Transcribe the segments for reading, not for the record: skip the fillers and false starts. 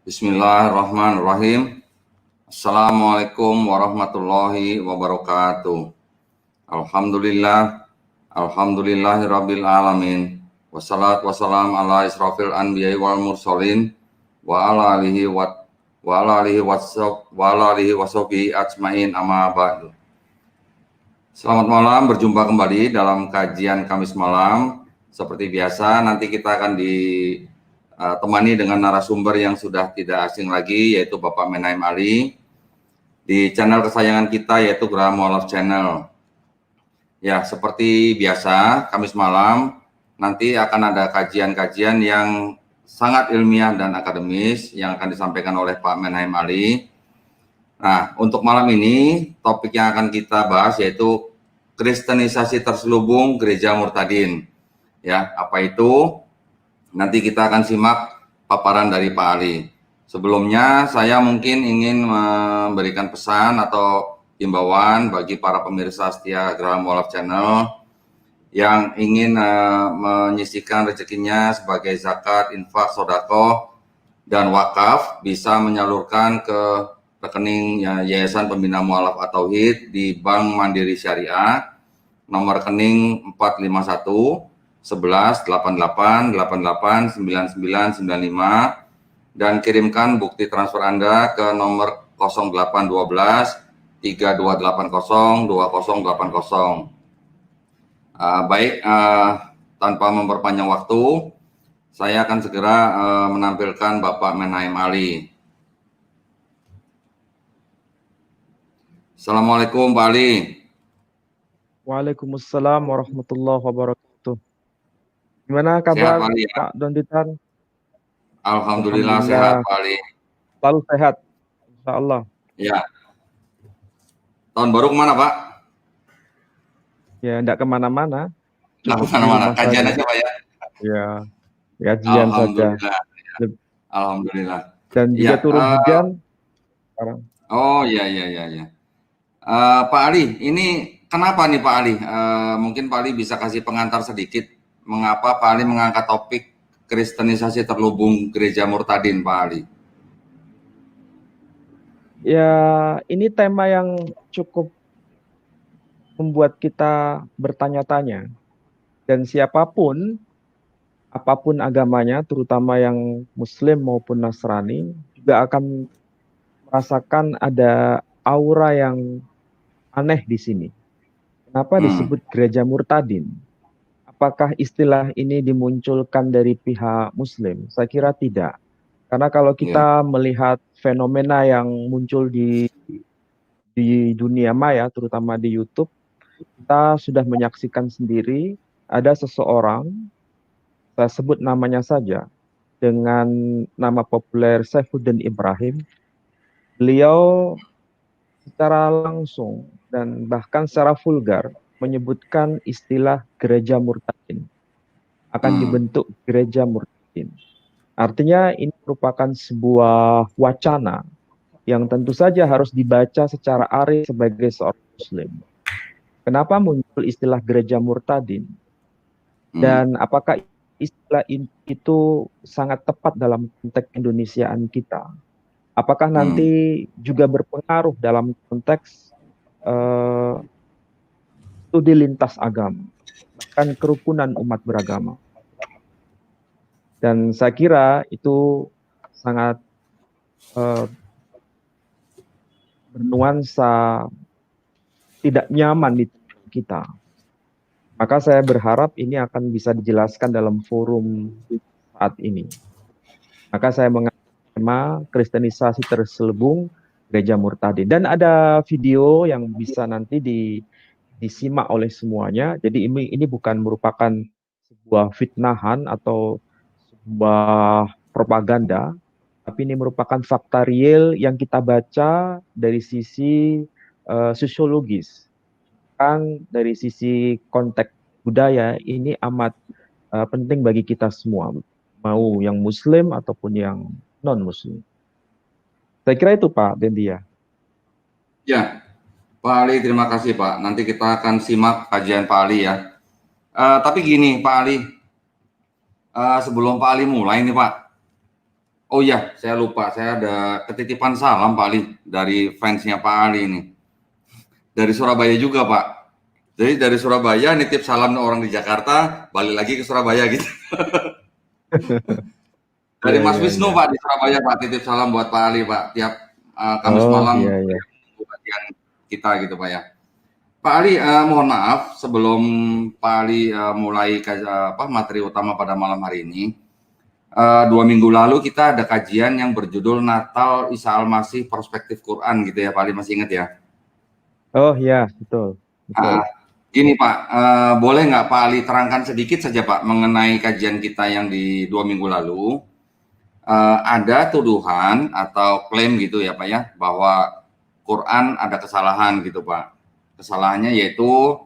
Bismillahirrahmanirrahim. Assalamualaikum warahmatullahi wabarakatuh. Alhamdulillahirabbil alamin. Wassalatu wassalam ala israfil anbiya'i wal mursalin wa ala alihi washabihi ajmain amma ba'du. Selamat malam, berjumpa kembali dalam kajian Kamis malam. Seperti biasa, nanti kita akan ditemani dengan narasumber yang sudah tidak asing lagi, yaitu Bapak Menaim Ali, di channel kesayangan kita, yaitu Graham Wolof Channel. Ya, seperti biasa, Kamis malam, nanti akan ada kajian-kajian yang sangat ilmiah dan akademis yang akan disampaikan oleh Pak Menaim Ali. Nah, untuk malam ini, topik yang akan kita bahas yaitu kristenisasi terselubung gereja murtadin. Ya, apa itu? Nanti kita akan simak paparan dari Pak Ali. Sebelumnya, saya mungkin ingin memberikan pesan atau himbauan bagi para pemirsa setia Graham Wolof Channel yang ingin menyisihkan rezekinya sebagai zakat, infak, sedekah, dan wakaf, bisa menyalurkan ke rekening Yayasan Pembina Mualaf at-Tauhid di Bank Mandiri Syariah, nomor rekening 451 11 88 88 99 95, dan kirimkan bukti transfer Anda ke nomor 0812 3280 2080. Baik, tanpa memperpanjang waktu, saya akan segera menampilkan Bapak Menaim Ali. Assalamualaikum Pak Ali. Waalaikumsalam warahmatullahi wabarakatuh. Gimana kabar Sehat, Pak Ali, ya? Pak Donditan? Alhamdulillah sehat Pak Ali. Selalu sehat, insya Allah. Ya. Tahun baru kemana Pak? Ya, enggak kemana-mana. Nggak kemana-mana, kajian aja Pak ya? Ya, kajian saja. Alhamdulillah. Dan juga turun hujan sekarang. Oh iya. Pak Ali, ini kenapa nih Pak Ali? Mungkin Pak Ali bisa kasih pengantar sedikit. Mengapa Pak Ali mengangkat topik kristenisasi terselubung gereja murtadin, Pak Ali? Ya, ini tema yang cukup membuat kita bertanya-tanya. Dan siapapun, apapun agamanya, terutama yang Muslim maupun Nasrani, juga akan merasakan ada aura yang aneh di sini. Kenapa disebut gereja murtadin? Apakah istilah ini dimunculkan dari pihak Muslim? Saya kira tidak. Karena kalau kita melihat fenomena yang muncul di dunia maya, terutama di YouTube, kita sudah menyaksikan sendiri ada seseorang, saya sebut namanya saja, dengan nama populer Saifuddin Ibrahim. Beliau secara langsung dan bahkan secara vulgar menyebutkan istilah gereja murtadin. Akan dibentuk gereja murtadin. Artinya ini merupakan sebuah wacana yang tentu saja harus dibaca secara arif sebagai seorang Muslim. Kenapa muncul istilah gereja murtadin? Dan apakah istilah itu sangat tepat dalam konteks Indonesiaan kita? Apakah nanti juga berpengaruh dalam konteks studi lintas agama, bahkan kerukunan umat beragama? Dan saya kira itu sangat bernuansa tidak nyaman di kita. Maka saya berharap ini akan bisa dijelaskan dalam forum saat ini. Maka saya mengangkat tema kristenisasi terselubung gereja murtadin. Dan ada video yang bisa nanti disimak oleh semuanya. Jadi ini bukan merupakan sebuah fitnahan atau sebuah propaganda, tapi ini merupakan fakta real yang kita baca dari sisi sosiologis. Kan dari sisi konteks budaya ini amat penting bagi kita semua, mau yang Muslim ataupun yang non-Muslim. Saya kira itu Pak Dendia. Ya, Pak Ali, terima kasih Pak. Nanti kita akan simak kajian Pak Ali ya. Tapi gini Pak Ali, sebelum Pak Ali mulai nih Pak, Oh iya, saya lupa. Saya ada ketitipan salam Pak Ali dari fansnya Pak Ali ini. Dari Surabaya juga Pak. Jadi dari Surabaya nitip salam orang di Jakarta, balik lagi ke Surabaya gitu. Dari Iya, Mas iya, Wisnu iya. Pak di Surabaya Pak, titip salam buat Pak Ali Pak. Tiap Kamis Oh, malam iya, iya. bagian kita gitu Pak ya. Pak Ali, mohon maaf sebelum Pak Ali mulai materi utama pada malam hari ini. 2 minggu lalu kita ada kajian yang berjudul Natal Isa Al-Masih Perspektif Quran gitu ya Pak Ali, masih ingat ya? Oh, iya, betul. Betul. Ah, Gini Pak, boleh nggak Pak Ali terangkan sedikit saja Pak mengenai kajian kita yang di 2 minggu lalu? Ada tuduhan atau klaim gitu ya Pak ya, bahwa Quran ada kesalahan gitu Pak. Kesalahannya yaitu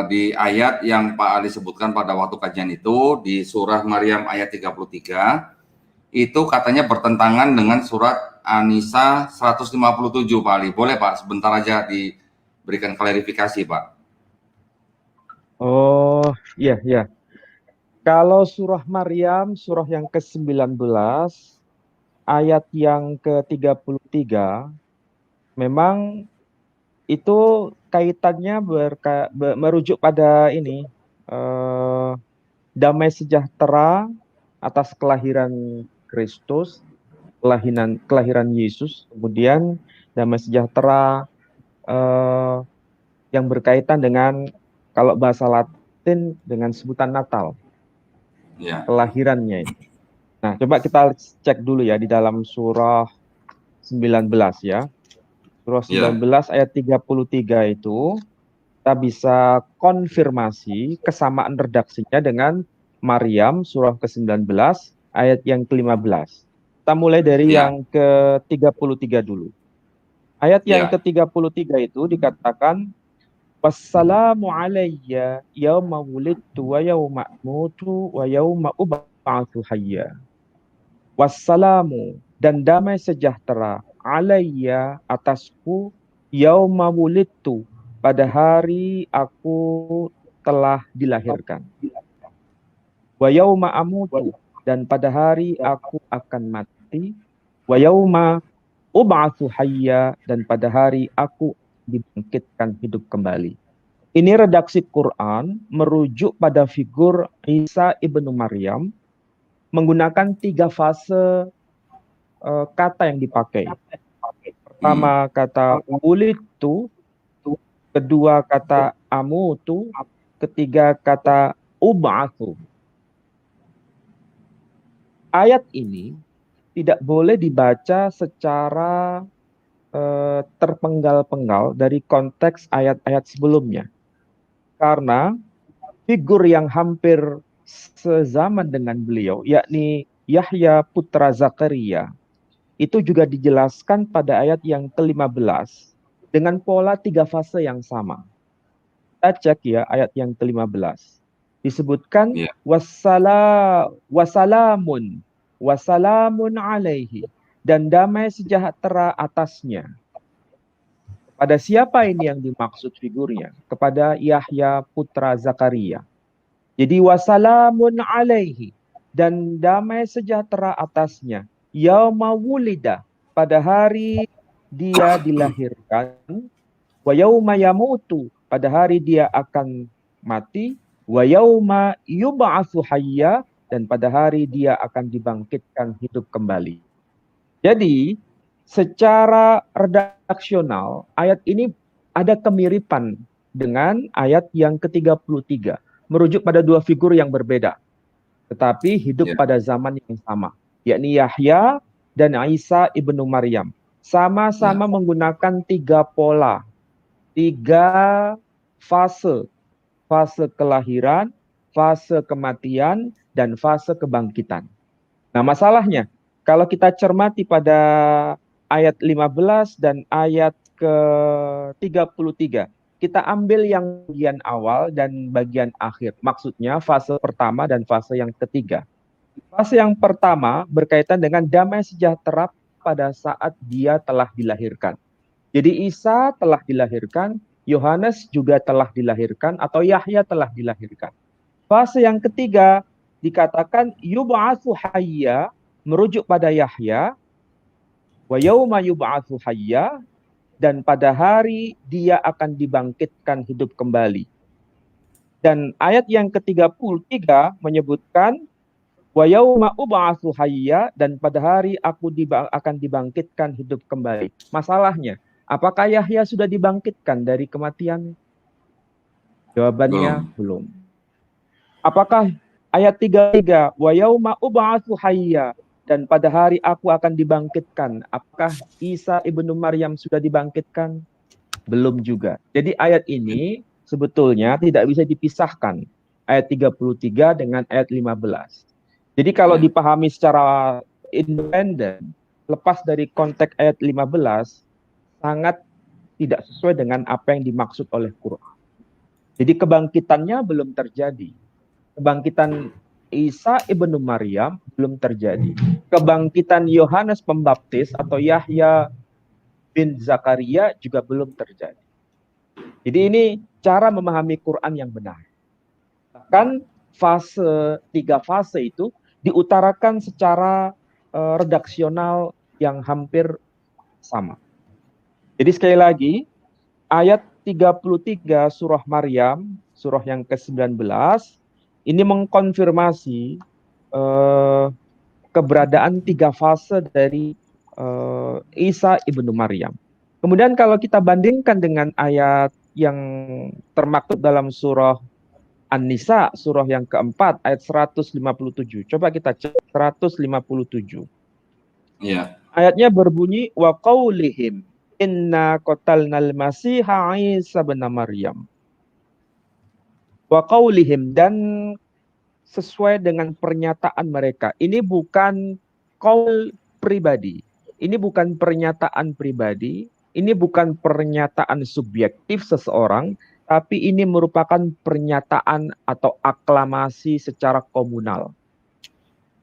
di ayat yang Pak Ali sebutkan pada waktu kajian itu, di surah Maryam ayat 33, itu katanya bertentangan dengan surat An-Nisa 157 Pak Ali. Boleh Pak, sebentar aja diberikan klarifikasi Pak. Oh, iya, iya. Kalau surah Maryam, surah yang ke-19, ayat yang ke-33, memang itu kaitannya merujuk pada ini, eh, damai sejahtera atas kelahiran Kristus, kelahiran Yesus, kemudian damai sejahtera eh, yang berkaitan dengan, kalau bahasa Latin, dengan sebutan Natal, Ya, kelahirannya. Nah, coba kita cek dulu ya di dalam surah 19 ya. Surah ya, 19 ayat 33 itu kita bisa konfirmasi kesamaan redaksinya dengan Maryam surah ke-19 ayat yang ke-15. Kita mulai dari ya, yang ke-33 dulu. Ayat yang ya, ke-33 itu dikatakan, wassalamu alayya yauma wulidtu wa yauma amutu wa yauma ub'atsu hayya. Wassalamu, dan damai sejahtera, alayya, atasku, yauma wulidtu, pada hari aku telah dilahirkan. Wa yauma amutu, dan pada hari aku akan mati. Wa yauma ub'atsu hayya, dan pada hari aku dibangkitkan hidup kembali. Ini redaksi Quran merujuk pada figur Isa ibnu Maryam menggunakan 3 fase kata yang dipakai. hmm, Pertama kata wulitu, kedua kata amutu, ketiga kata ub'atsu. Ayat ini tidak boleh dibaca secara terpenggal-penggal dari konteks ayat-ayat sebelumnya. Karena figur yang hampir sezaman dengan beliau, yakni Yahya putra Zakaria, itu juga dijelaskan pada ayat yang ke-15 dengan pola 3 fase yang sama. Kita cek ya ayat yang ke-15. Disebutkan ya, wasalamun alaihi, dan damai sejahtera atasnya. Pada siapa ini yang dimaksud figurnya? Kepada Yahya putra Zakaria. Jadi wasalamun alaihi, dan damai sejahtera atasnya. Yauma wulida, pada hari dia dilahirkan. Wa yauma yamutu, pada hari dia akan mati. Wa yauma yub'atsu hayya, dan pada hari dia akan dibangkitkan hidup kembali. Jadi, secara redaksional, ayat ini ada kemiripan dengan ayat yang ke-33, merujuk pada 2 figur yang berbeda, tetapi hidup ya, pada zaman yang sama, yakni Yahya dan Isa ibnu Maryam. ya, Sama-sama menggunakan 3 pola, 3 fase, fase kelahiran, fase kematian, dan fase kebangkitan. Nah, masalahnya, kalau kita cermati pada ayat 15 dan ayat ke-33, kita ambil yang bagian awal dan bagian akhir. Maksudnya fase pertama dan fase yang ketiga. Fase yang pertama berkaitan dengan damai sejahtera pada saat dia telah dilahirkan. Jadi Isa telah dilahirkan, Yohanes juga telah dilahirkan, atau Yahya telah dilahirkan. Fase yang ketiga dikatakan yub'atsu hayya, merujuk pada Yahya, wa yauma yub'atsu hayya, dan pada hari dia akan dibangkitkan hidup kembali. Dan ayat yang ke-33 menyebutkan wa yauma ub'atsu hayya, dan pada hari aku akan dibangkitkan hidup kembali. Masalahnya, apakah Yahya sudah dibangkitkan dari kematian? Jawabannya belum. Apakah ayat 33 wa yauma ub'atsu hayya, dan pada hari aku akan dibangkitkan, apakah Isa ibnu Maryam sudah dibangkitkan? Belum juga. Jadi ayat ini sebetulnya tidak bisa dipisahkan, ayat 33 dengan ayat 15. Jadi kalau dipahami secara independen, lepas dari konteks ayat 15, sangat tidak sesuai dengan apa yang dimaksud oleh Quran. Jadi kebangkitannya belum terjadi. Kebangkitan Isa ibnu Maryam belum terjadi. Kebangkitan Yohanes Pembaptis atau Yahya bin Zakaria juga belum terjadi. Jadi ini cara memahami Quran yang benar. Bahkan tiga fase itu diutarakan secara redaksional yang hampir sama. Jadi sekali lagi, ayat 33 surah Maryam, surah yang ke-19, ini mengkonfirmasi keberadaan tiga fase dari Isa ibnu Maryam. Kemudian kalau kita bandingkan dengan ayat yang termaktub dalam surah An-Nisa, surah yang keempat, ayat 157. Coba kita cek 157. Iya. Ayatnya berbunyi, wa qaulihim inna qatalnal masiha Isa bin Maryam. Wa qaulihim, dan sesuai dengan pernyataan mereka. Ini bukan qaul pribadi. Ini bukan pernyataan pribadi. Ini bukan pernyataan subjektif seseorang, tapi ini merupakan pernyataan atau aklamasi secara komunal.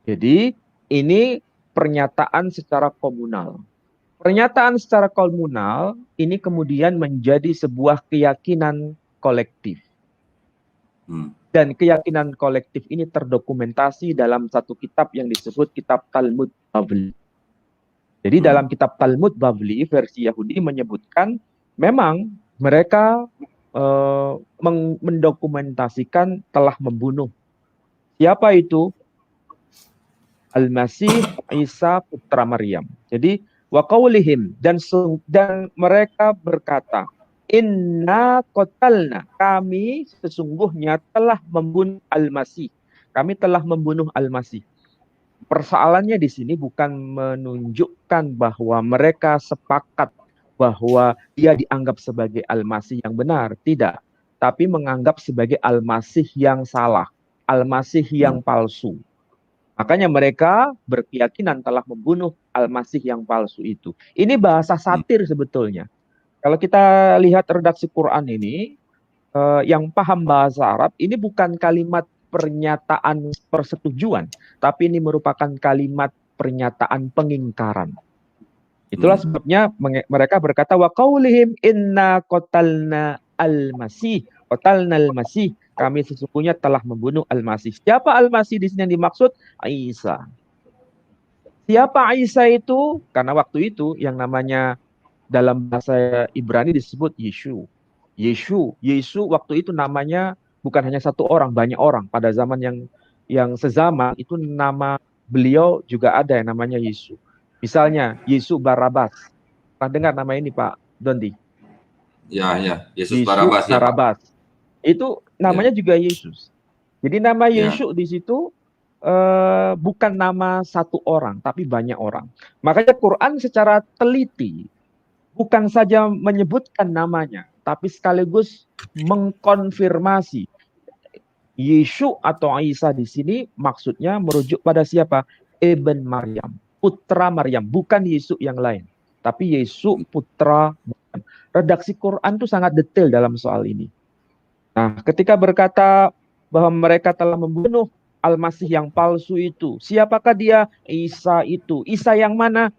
Jadi ini pernyataan secara komunal. Pernyataan secara komunal ini kemudian menjadi sebuah keyakinan kolektif. Dan keyakinan kolektif ini terdokumentasi dalam satu kitab yang disebut kitab Talmud Bavli. Jadi dalam kitab Talmud Bavli versi Yahudi menyebutkan memang mereka mendokumentasikan telah membunuh. Siapa itu? Al-Masih Isa putra Maryam. Jadi wa qaulihim, dan mereka berkata, inna qatalna, kami sesungguhnya telah membunuh Al-Masih. Kami telah membunuh Al-Masih. Persoalannya di sini bukan menunjukkan bahwa mereka sepakat bahwa dia dianggap sebagai Al-Masih yang benar, tidak, tapi menganggap sebagai Al-Masih yang salah, Al-Masih yang palsu. Makanya mereka berkeyakinan telah membunuh Al-Masih yang palsu itu. Ini bahasa satir sebetulnya. Kalau kita lihat redaksi Quran ini, yang paham bahasa Arab, ini bukan kalimat pernyataan persetujuan, tapi ini merupakan kalimat pernyataan pengingkaran. Itulah sebabnya mereka berkata wa qaulihim inna qatalna al-masih, qatalna al-masih, kami sesungguhnya telah membunuh Al-Masih. Siapa Al-Masih di sini yang dimaksud? Isa. Siapa Isa itu? Karena waktu itu yang namanya dalam bahasa Ibrani disebut Yeshu. Yesu waktu itu namanya bukan hanya satu orang, banyak orang. Pada zaman yang sezaman itu nama beliau juga ada yang namanya Yesus. Misalnya Yesus Barabas. Pernah dengar nama ini Pak Dondi? Ya, Yesus Barabas ya Pak. Itu namanya juga Yesus. Jadi nama Yesus di situ bukan nama satu orang, tapi banyak orang. Makanya Quran secara teliti bukan saja menyebutkan namanya, tapi sekaligus mengkonfirmasi Yesus atau Isa di sini maksudnya merujuk pada siapa? Ibn Maryam, putra Maryam, bukan Yesus yang lain, tapi Yesus putra Maryam. Redaksi Quran itu sangat detail dalam soal ini. Nah, ketika berkata bahwa mereka telah membunuh Al-Masih yang palsu itu, siapakah dia? Isa itu. Isa yang mana?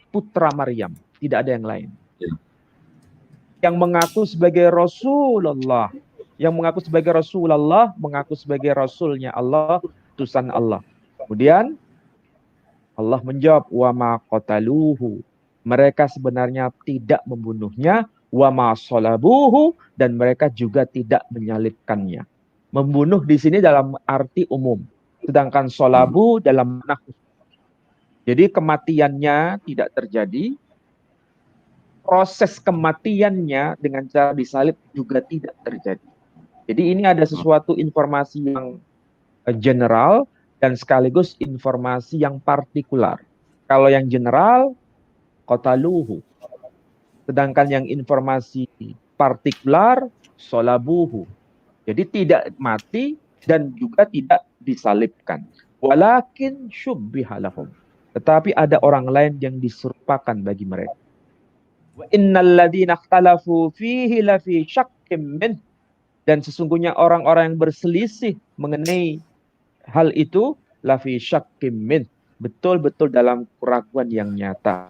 Putra Maryam, tidak ada yang lain. Yang mengaku sebagai Rasulullah, mengaku sebagai Rasulnya Allah, utusan Allah. Kemudian Allah menjawab, wa ma qataluhu. Mereka sebenarnya tidak membunuhnya, wa ma salabuhu, dan mereka juga tidak menyalibkannya. Membunuh di sini dalam arti umum, sedangkan salabu dalam makna khusus. Jadi kematiannya tidak terjadi, proses kematiannya dengan cara disalib juga tidak terjadi. Jadi ini ada sesuatu informasi yang general dan sekaligus informasi yang partikular. Kalau yang general, qataluhu. Sedangkan yang informasi partikular, solabuhu. Jadi tidak mati dan juga tidak disalibkan. Walakin syubbiha lahum. Tetapi ada orang lain yang diserupakan bagi mereka. Wa innal ladzina ikhtalafu fihi lafi syakkim min. Dan sesungguhnya orang-orang yang berselisih mengenai hal itu lafi syakkim min. Betul-betul dalam keraguan yang nyata.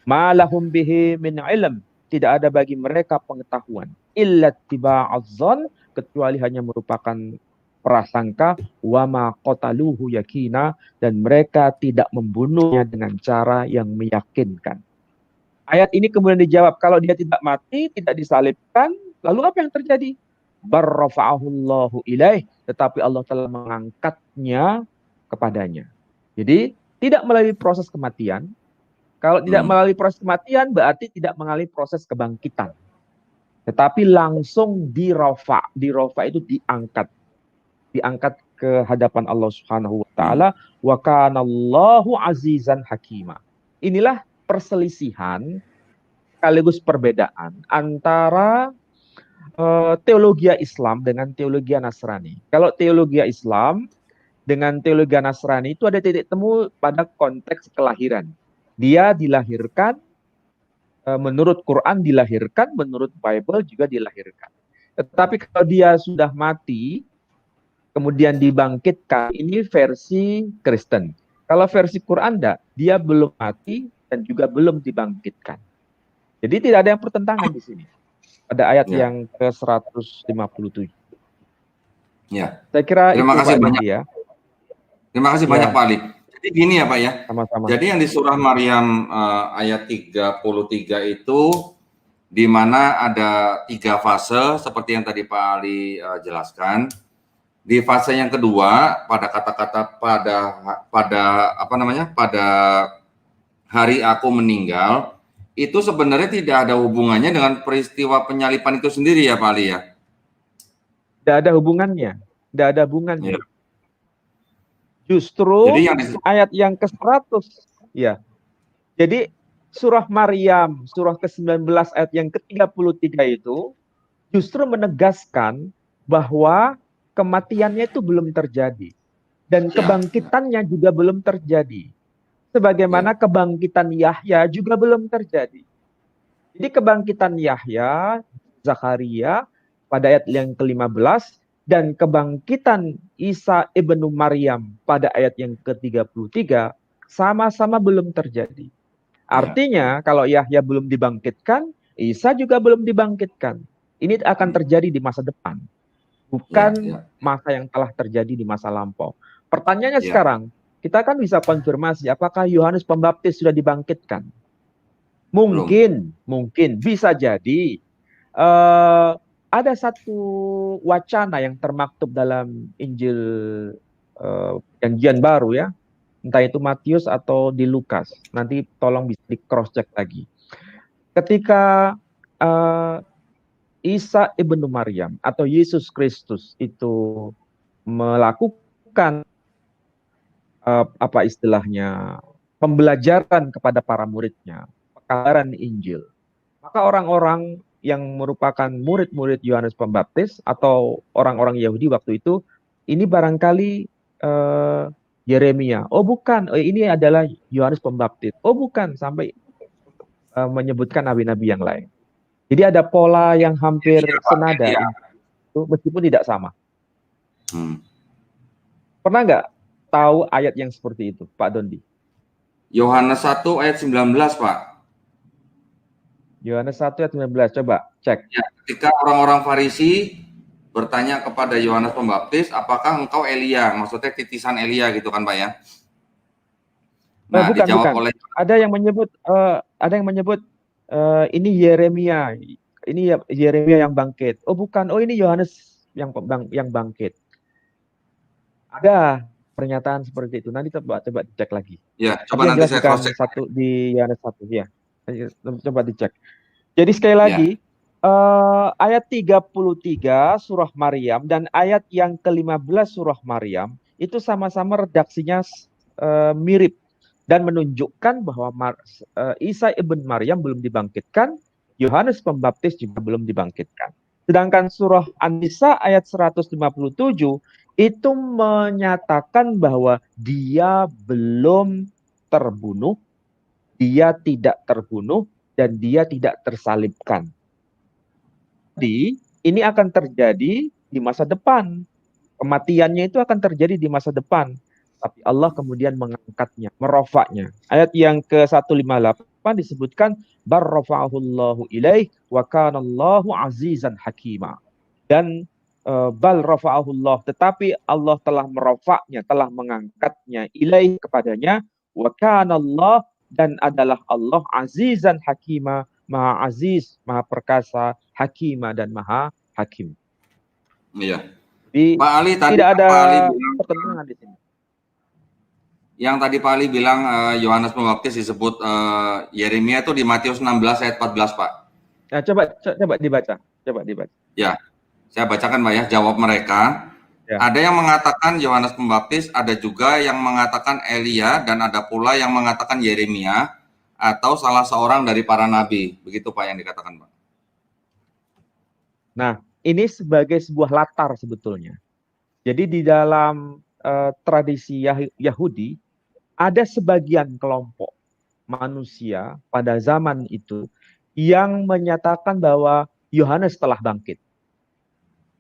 Ma lahum bihi min ilm. Tidak ada bagi mereka pengetahuan. Illa tiba'azzon. Kecuali hanya merupakan prasangka. Wa ma qataluhu yakina. Dan mereka tidak membunuhnya dengan cara yang meyakinkan. Ayat ini kemudian dijawab, kalau dia tidak mati, tidak disalibkan, lalu apa yang terjadi? Barrafa'ahullahu ilaih, tetapi Allah telah mengangkatnya kepadanya. Jadi tidak melalui proses kematian. Kalau tidak melalui proses kematian berarti tidak melalui proses kebangkitan. Tetapi langsung dirafa. Dirafa itu diangkat. Diangkat ke hadapan Allah Subhanahu wa taala, wa kanallahu azizan hakima. Inilah perselisihan sekaligus perbedaan antara teologi Islam dengan teologi Nasrani. Kalau teologi Islam dengan teologi Nasrani itu ada titik temu pada konteks kelahiran. Dia dilahirkan, menurut Quran dilahirkan, menurut Bible juga dilahirkan. Tetapi kalau dia sudah mati, kemudian dibangkitkan, ini versi Kristen. Kalau versi Quran enggak, dia belum mati dan juga belum dibangkitkan. Jadi tidak ada yang pertentangan di sini. Pada ayat yang ke-157. Ya. Saya kira Terima itu kasih Pak banyak. Didi ya. Terima kasih banyak Pak Ali. Jadi gini ya Pak ya. Sama-sama. Jadi yang di surah Maryam ayat 33 itu di mana ada 3 fase seperti yang tadi Pak Ali jelaskan. Di fase yang kedua pada kata-kata pada hari aku meninggal itu sebenarnya tidak ada hubungannya dengan peristiwa penyalipan itu sendiri ya Pak Ali ya. Tidak ada hubungannya. Tidak ada hubungannya. Ya. Justru jadi ayat yang ke-100 ya. Jadi surah Maryam, surah ke-19 ayat yang ke-33 itu justru menegaskan bahwa kematiannya itu belum terjadi. Dan kebangkitannya juga belum terjadi. Sebagaimana kebangkitan Yahya juga belum terjadi. Jadi kebangkitan Yahya, Zakaria pada ayat yang ke-15 dan kebangkitan Isa ibnu Maryam pada ayat yang ke-33 sama-sama belum terjadi. Artinya kalau Yahya belum dibangkitkan, Isa juga belum dibangkitkan. Ini akan terjadi di masa depan. Bukan masa yang telah terjadi di masa lampau. Pertanyaannya sekarang, kita kan bisa konfirmasi apakah Yohanes Pembaptis sudah dibangkitkan? Mungkin bisa jadi. Ada satu wacana yang termaktub dalam Injil Perjanjian Baru ya, entah itu Matius atau di Lukas. Nanti tolong bisa di cross check lagi. Ketika Isa ibnu Maryam atau Yesus Kristus itu melakukan apa istilahnya pembelajaran kepada para muridnya, pekabaran Injil, maka orang-orang yang merupakan murid-murid Yohanes Pembaptis atau orang-orang Yahudi waktu itu, ini barangkali Yeremia. Oh bukan, ini adalah Yohanes Pembaptis. Oh bukan, sampai menyebutkan nabi-nabi yang lain. Jadi ada pola yang hampir senada, meskipun tidak sama. Pernah nggak tahu ayat yang seperti itu, Pak Dondi? Yohanes 1 ayat 19, Pak. Yohanes 1 ayat 19, coba cek. Ya, ketika orang-orang Farisi bertanya kepada Yohanes Pembaptis, apakah engkau Elia? Maksudnya titisan Elia gitu kan Pak ya. Nah, Bukan, dijawab bukan. oleh Ada yang menyebut ini Yeremia, ini Yeremia yang bangkit. Oh bukan, oh ini Yohanes yang bangkit. Ada pernyataan seperti itu. Nanti coba dicek lagi. ya, Tapi coba yang nanti jelas saya bukan cross check. satu di Yohanes 1 ya. Coba dicek. Jadi sekali lagi Ya, ayat 33 surah Maryam dan ayat yang ke-15 surah Maryam itu sama-sama redaksinya mirip dan menunjukkan bahwa Isa ibn Maryam belum dibangkitkan, Yohanes Pembaptis juga belum dibangkitkan. Sedangkan surah An-Nisa ayat 157 itu menyatakan bahwa dia belum terbunuh, dia tidak terbunuh, dan dia tidak tersalibkan. Jadi, ini akan terjadi di masa depan. Kematiannya itu akan terjadi di masa depan. Tapi Allah kemudian mengangkatnya, merofaknya. Ayat yang ke-158 disebutkan, barrafa'ahullahu ilaih wa kanallahu azizan hakima. Dan bal rafa'ahullah, tetapi Allah telah merofaknya, telah mengangkatnya ilaih kepadanya, wa kanallah, dan adalah Allah azizan hakima, maha aziz, maha perkasa, hakima, dan maha hakim. iya. Jadi Pak Ali tadi tidak ada Pak Ali bilang, pertentangan di sini. yang tadi Pak Ali bilang Yohanes Pembaptis disebut Yeremia itu di Matius 16 ayat 14, Pak. Nah, coba dibaca. Coba dibaca. Ya, saya bacakan Pak ya, jawab mereka. Ya. Ada yang mengatakan Yohanes Pembaptis, ada juga yang mengatakan Elia, dan ada pula yang mengatakan Yeremia, atau salah seorang dari para nabi. Begitu Pak yang dikatakan Pak. Nah, ini sebagai sebuah latar sebetulnya. Jadi di dalam tradisi Yahudi, ada sebagian kelompok manusia pada zaman itu yang menyatakan bahwa Yohanes telah bangkit.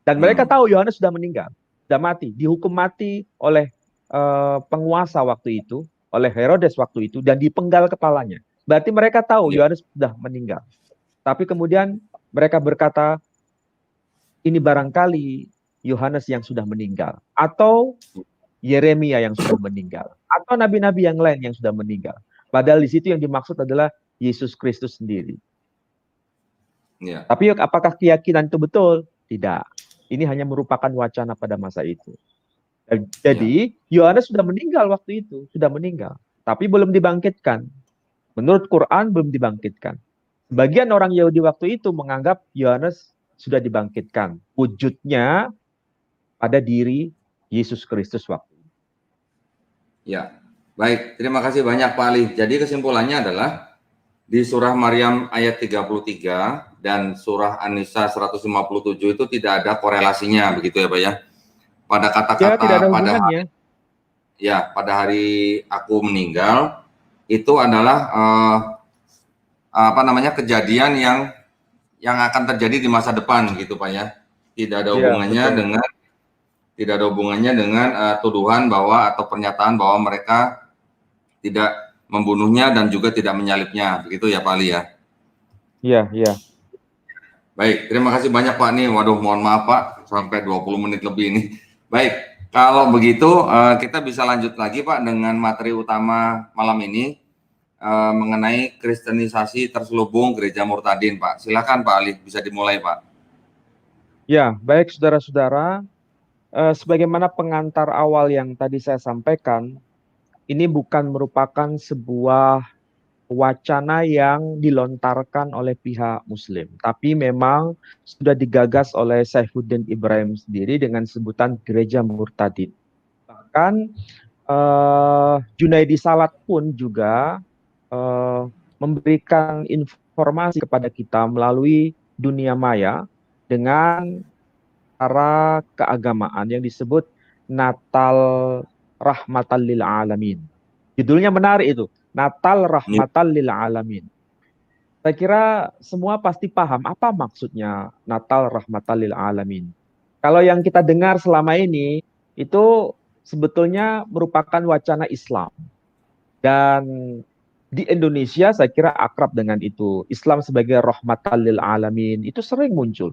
Dan mereka tahu Yohanes sudah meninggal, sudah mati, dihukum mati oleh penguasa waktu itu, oleh Herodes waktu itu, dan dipenggal kepalanya. Berarti mereka tahu Yohanes sudah meninggal. Tapi kemudian mereka berkata, ini barangkali Yohanes yang sudah meninggal, atau Yeremia yang sudah meninggal, atau nabi-nabi yang lain yang sudah meninggal. Padahal di situ yang dimaksud adalah Yesus Kristus sendiri. Ya. Tapi apakah keyakinan itu betul? Tidak. Ini hanya merupakan wacana pada masa itu. Jadi Yohanes sudah meninggal waktu itu, sudah meninggal, tapi belum dibangkitkan. Menurut Quran belum dibangkitkan. Sebagian orang Yahudi waktu itu menganggap Yohanes sudah dibangkitkan. Wujudnya pada diri Yesus Kristus waktu itu. Ya, baik. Terima kasih banyak Pak Ali. Jadi kesimpulannya adalah di surah Maryam ayat 33 dan surah An-Nisa 157 itu tidak ada korelasinya, begitu ya Pak ya. Pada kata-kata tidak ada hubungannya. pada hari aku meninggal itu adalah kejadian yang akan terjadi di masa depan gitu Pak ya. Tidak ada hubungannya dengan tuduhan bahwa atau pernyataan bahwa mereka tidak membunuhnya dan juga tidak menyalibnya, begitu ya Pak Ali ya. Iya. Baik, terima kasih banyak Pak nih. Waduh, mohon maaf Pak, sampai 20 menit lebih ini. Baik, kalau begitu kita bisa lanjut lagi Pak dengan materi utama malam ini mengenai kristenisasi terselubung gereja murtadin Pak. Silakan Pak Ali, bisa dimulai Pak. Ya, baik saudara-saudara. Sebagaimana pengantar awal yang tadi saya sampaikan, ini bukan merupakan sebuah wacana yang dilontarkan oleh pihak Muslim, tapi memang sudah digagas oleh Saifuddin Ibrahim sendiri dengan sebutan gereja murtadin. Bahkan Junaidi Salat pun juga memberikan informasi kepada kita melalui dunia maya dengan cara keagamaan yang disebut Natal Rahmatan lil Alamin. Judulnya menarik itu, Natal Rahmatan lil Alamin. Saya kira semua pasti paham apa maksudnya Natal Rahmatan lil Alamin. Kalau yang kita dengar selama ini itu sebetulnya merupakan wacana Islam. Dan di Indonesia saya kira akrab dengan itu. Islam sebagai rahmatan lil alamin itu sering muncul.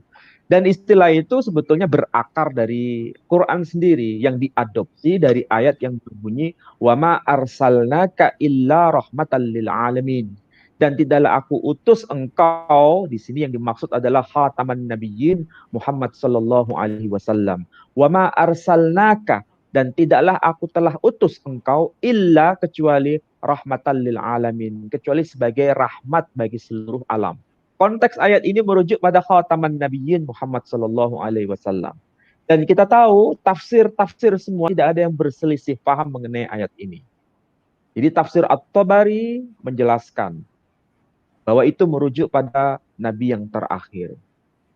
Dan istilah itu sebetulnya berakar dari Quran sendiri yang diadopsi dari ayat yang berbunyi wa ma arsalnaka illa rahmatan lil alamin. Dan tidaklah aku utus engkau, di sini yang dimaksud adalah khataman nabiyyin Muhammad sallallahu alaihi wasallam. Wa ma arsalnaka, dan tidaklah aku telah utus engkau illa kecuali rahmatan lil alamin, kecuali sebagai rahmat bagi seluruh alam. Konteks ayat ini merujuk pada khataman nabiyyin Muhammad sallallahu alaihi wasallam. Dan kita tahu tafsir-tafsir semua tidak ada yang berselisih paham mengenai ayat ini. Jadi tafsir At-Tabari menjelaskan bahwa itu merujuk pada nabi yang terakhir.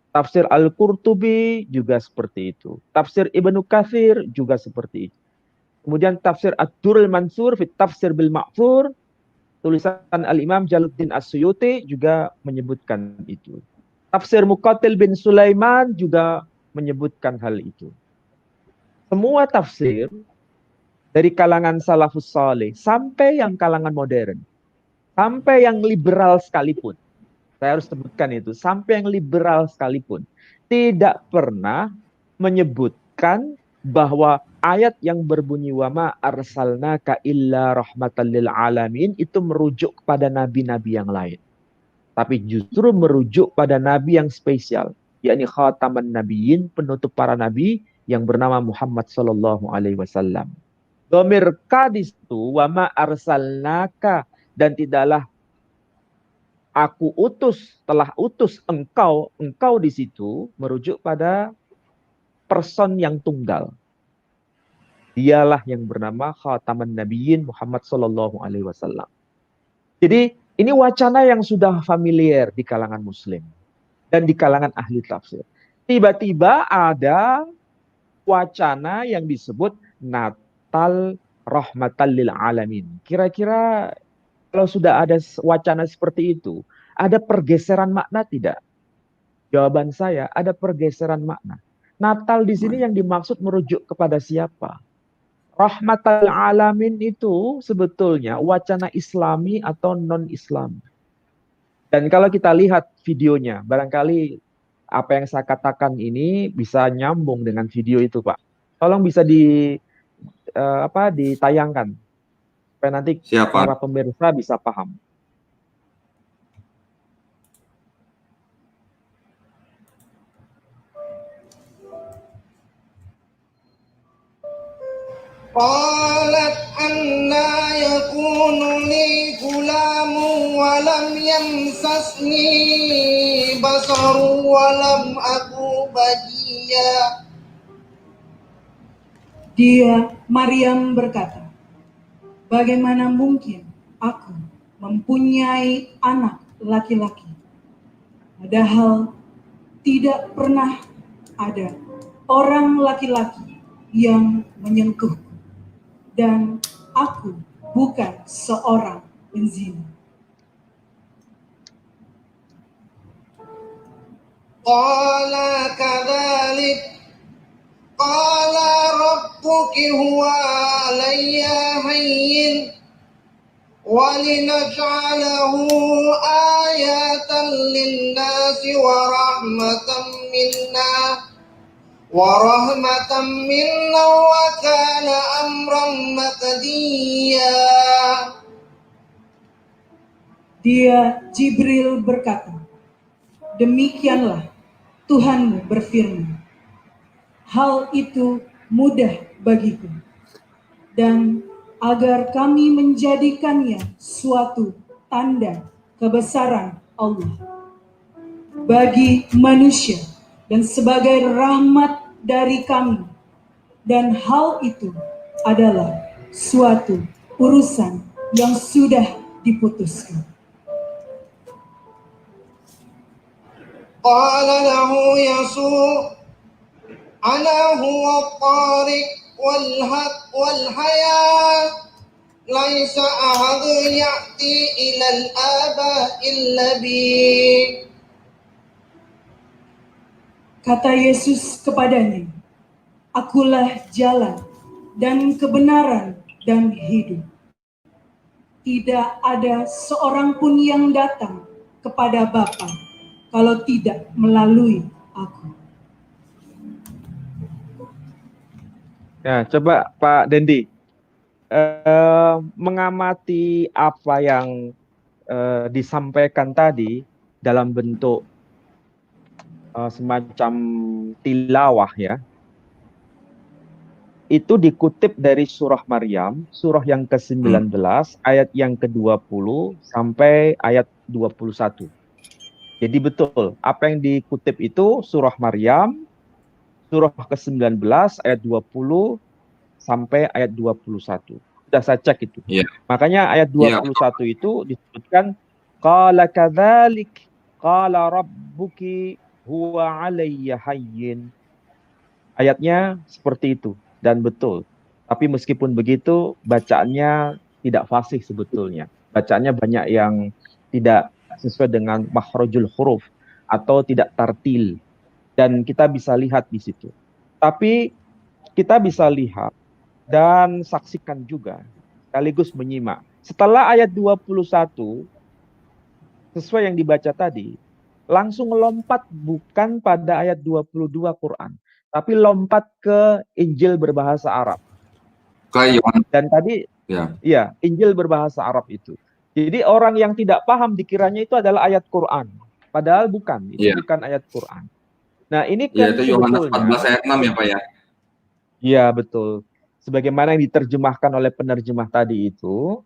Tafsir Al-Qurtubi juga seperti itu. Tafsir Ibnu Katsir juga seperti itu. Kemudian tafsir Ad-Durrul Mansur fit Tafsir bil Ma'thur, tulisan Al-Imam Jalaluddin As-Suyuti juga menyebutkan itu. Tafsir Muqatil bin Sulaiman juga menyebutkan hal itu. Semua tafsir dari kalangan salafus saleh sampai yang kalangan modern, sampai yang liberal sekalipun, saya harus sebutkan itu, sampai yang liberal sekalipun, tidak pernah menyebutkan bahwa ayat yang berbunyi wama arsalnaka illa rahmatan lil alamin itu merujuk kepada nabi-nabi yang lain. Tapi justru merujuk pada nabi yang spesial, yakni khataman nabiyyin, penutup para nabi yang bernama Muhammad sallallahu alaihi wasallam. Domir ka di situ wama arsalnaka, dan tidaklah aku telah utus engkau di situ merujuk pada person yang tunggal. Dialah yang bernama Khataman Nabiyyin Muhammad sallallahu alaihi wasallam. Jadi ini wacana yang sudah familiar di kalangan muslim dan di kalangan ahli tafsir. Tiba-tiba ada wacana yang disebut Natal rahmatan lil alamin. Kira-kira kalau sudah ada wacana seperti itu, ada pergeseran makna tidak? Jawaban saya, ada pergeseran makna. Natal di sini yang dimaksud merujuk kepada siapa? Rahmatal alamin itu sebetulnya wacana Islami atau non-Islam. Dan kalau kita lihat videonya, barangkali apa yang saya katakan ini bisa nyambung dengan video itu, Pak. Tolong bisa ditayangkan supaya nanti Siapa? para pemirsa bisa paham. قالت أنى يكون لي غلام ولم يمسسني بصر ولم أك بغيا. Dia, Maryam, berkata, bagaimana mungkin aku mempunyai anak laki-laki, padahal tidak pernah ada orang laki-laki yang menyentuhku, dan aku bukan seorang penzina. Qala kadzalik qala rabbuki huwa alayya hayyin walinaj'alahu ayatan lin-nasi wa rahmatan minna wa kana amran maqdiya. Dia, Jibril, berkata, demikianlah Tuhanmu berfirman, hal itu mudah bagiku, dan agar kami menjadikannya suatu tanda kebesaran Allah bagi manusia dan sebagai rahmat dari kami, dan hal itu adalah suatu urusan yang sudah diputuskan. Qala lahu Yasuf ana huwa at-tariq wal hayat laisa ahad ya'ti ila al-aba illa bi. Kata Yesus kepadanya, akulah jalan dan kebenaran dan hidup. Tidak ada seorang pun yang datang kepada Bapa kalau tidak melalui aku. Ya, coba Pak Dendi mengamati apa yang disampaikan tadi dalam bentuk semacam tilawah ya. Itu dikutip dari surah Maryam, surah yang Hmm. ke-19, ayat yang ke-20 sampai ayat 21. Jadi betul, apa yang dikutip itu surah Maryam, surah ke-19 ayat 20 sampai ayat 21. Sudah saya cek itu. Iya, Makanya ayat iya betul. 21 itu disebutkan qala kadzalik qala rabbuki huwa alayya hayyin. Ayatnya seperti itu dan betul. Tapi meskipun begitu bacaannya tidak fasih sebetulnya. Bacaannya banyak yang tidak sesuai dengan makhrajul huruf atau tidak tartil dan kita bisa lihat di situ. Tapi kita bisa lihat dan saksikan juga sekaligus menyimak. Setelah ayat 21 sesuai yang dibaca tadi, langsung lompat bukan pada ayat 22 Quran, tapi lompat ke Injil berbahasa Arab. Ke Yohanes, Dan tadi ya. ya, Injil berbahasa Arab itu. Jadi orang yang tidak paham dikiranya itu adalah ayat Quran. Padahal bukan, itu Iya, bukan ayat Quran. Nah, ini iya kan itu Yohanes 14 sebetulnya ayat 6 ya Pak ya. iya betul. Sebagaimana yang diterjemahkan oleh penerjemah tadi itu,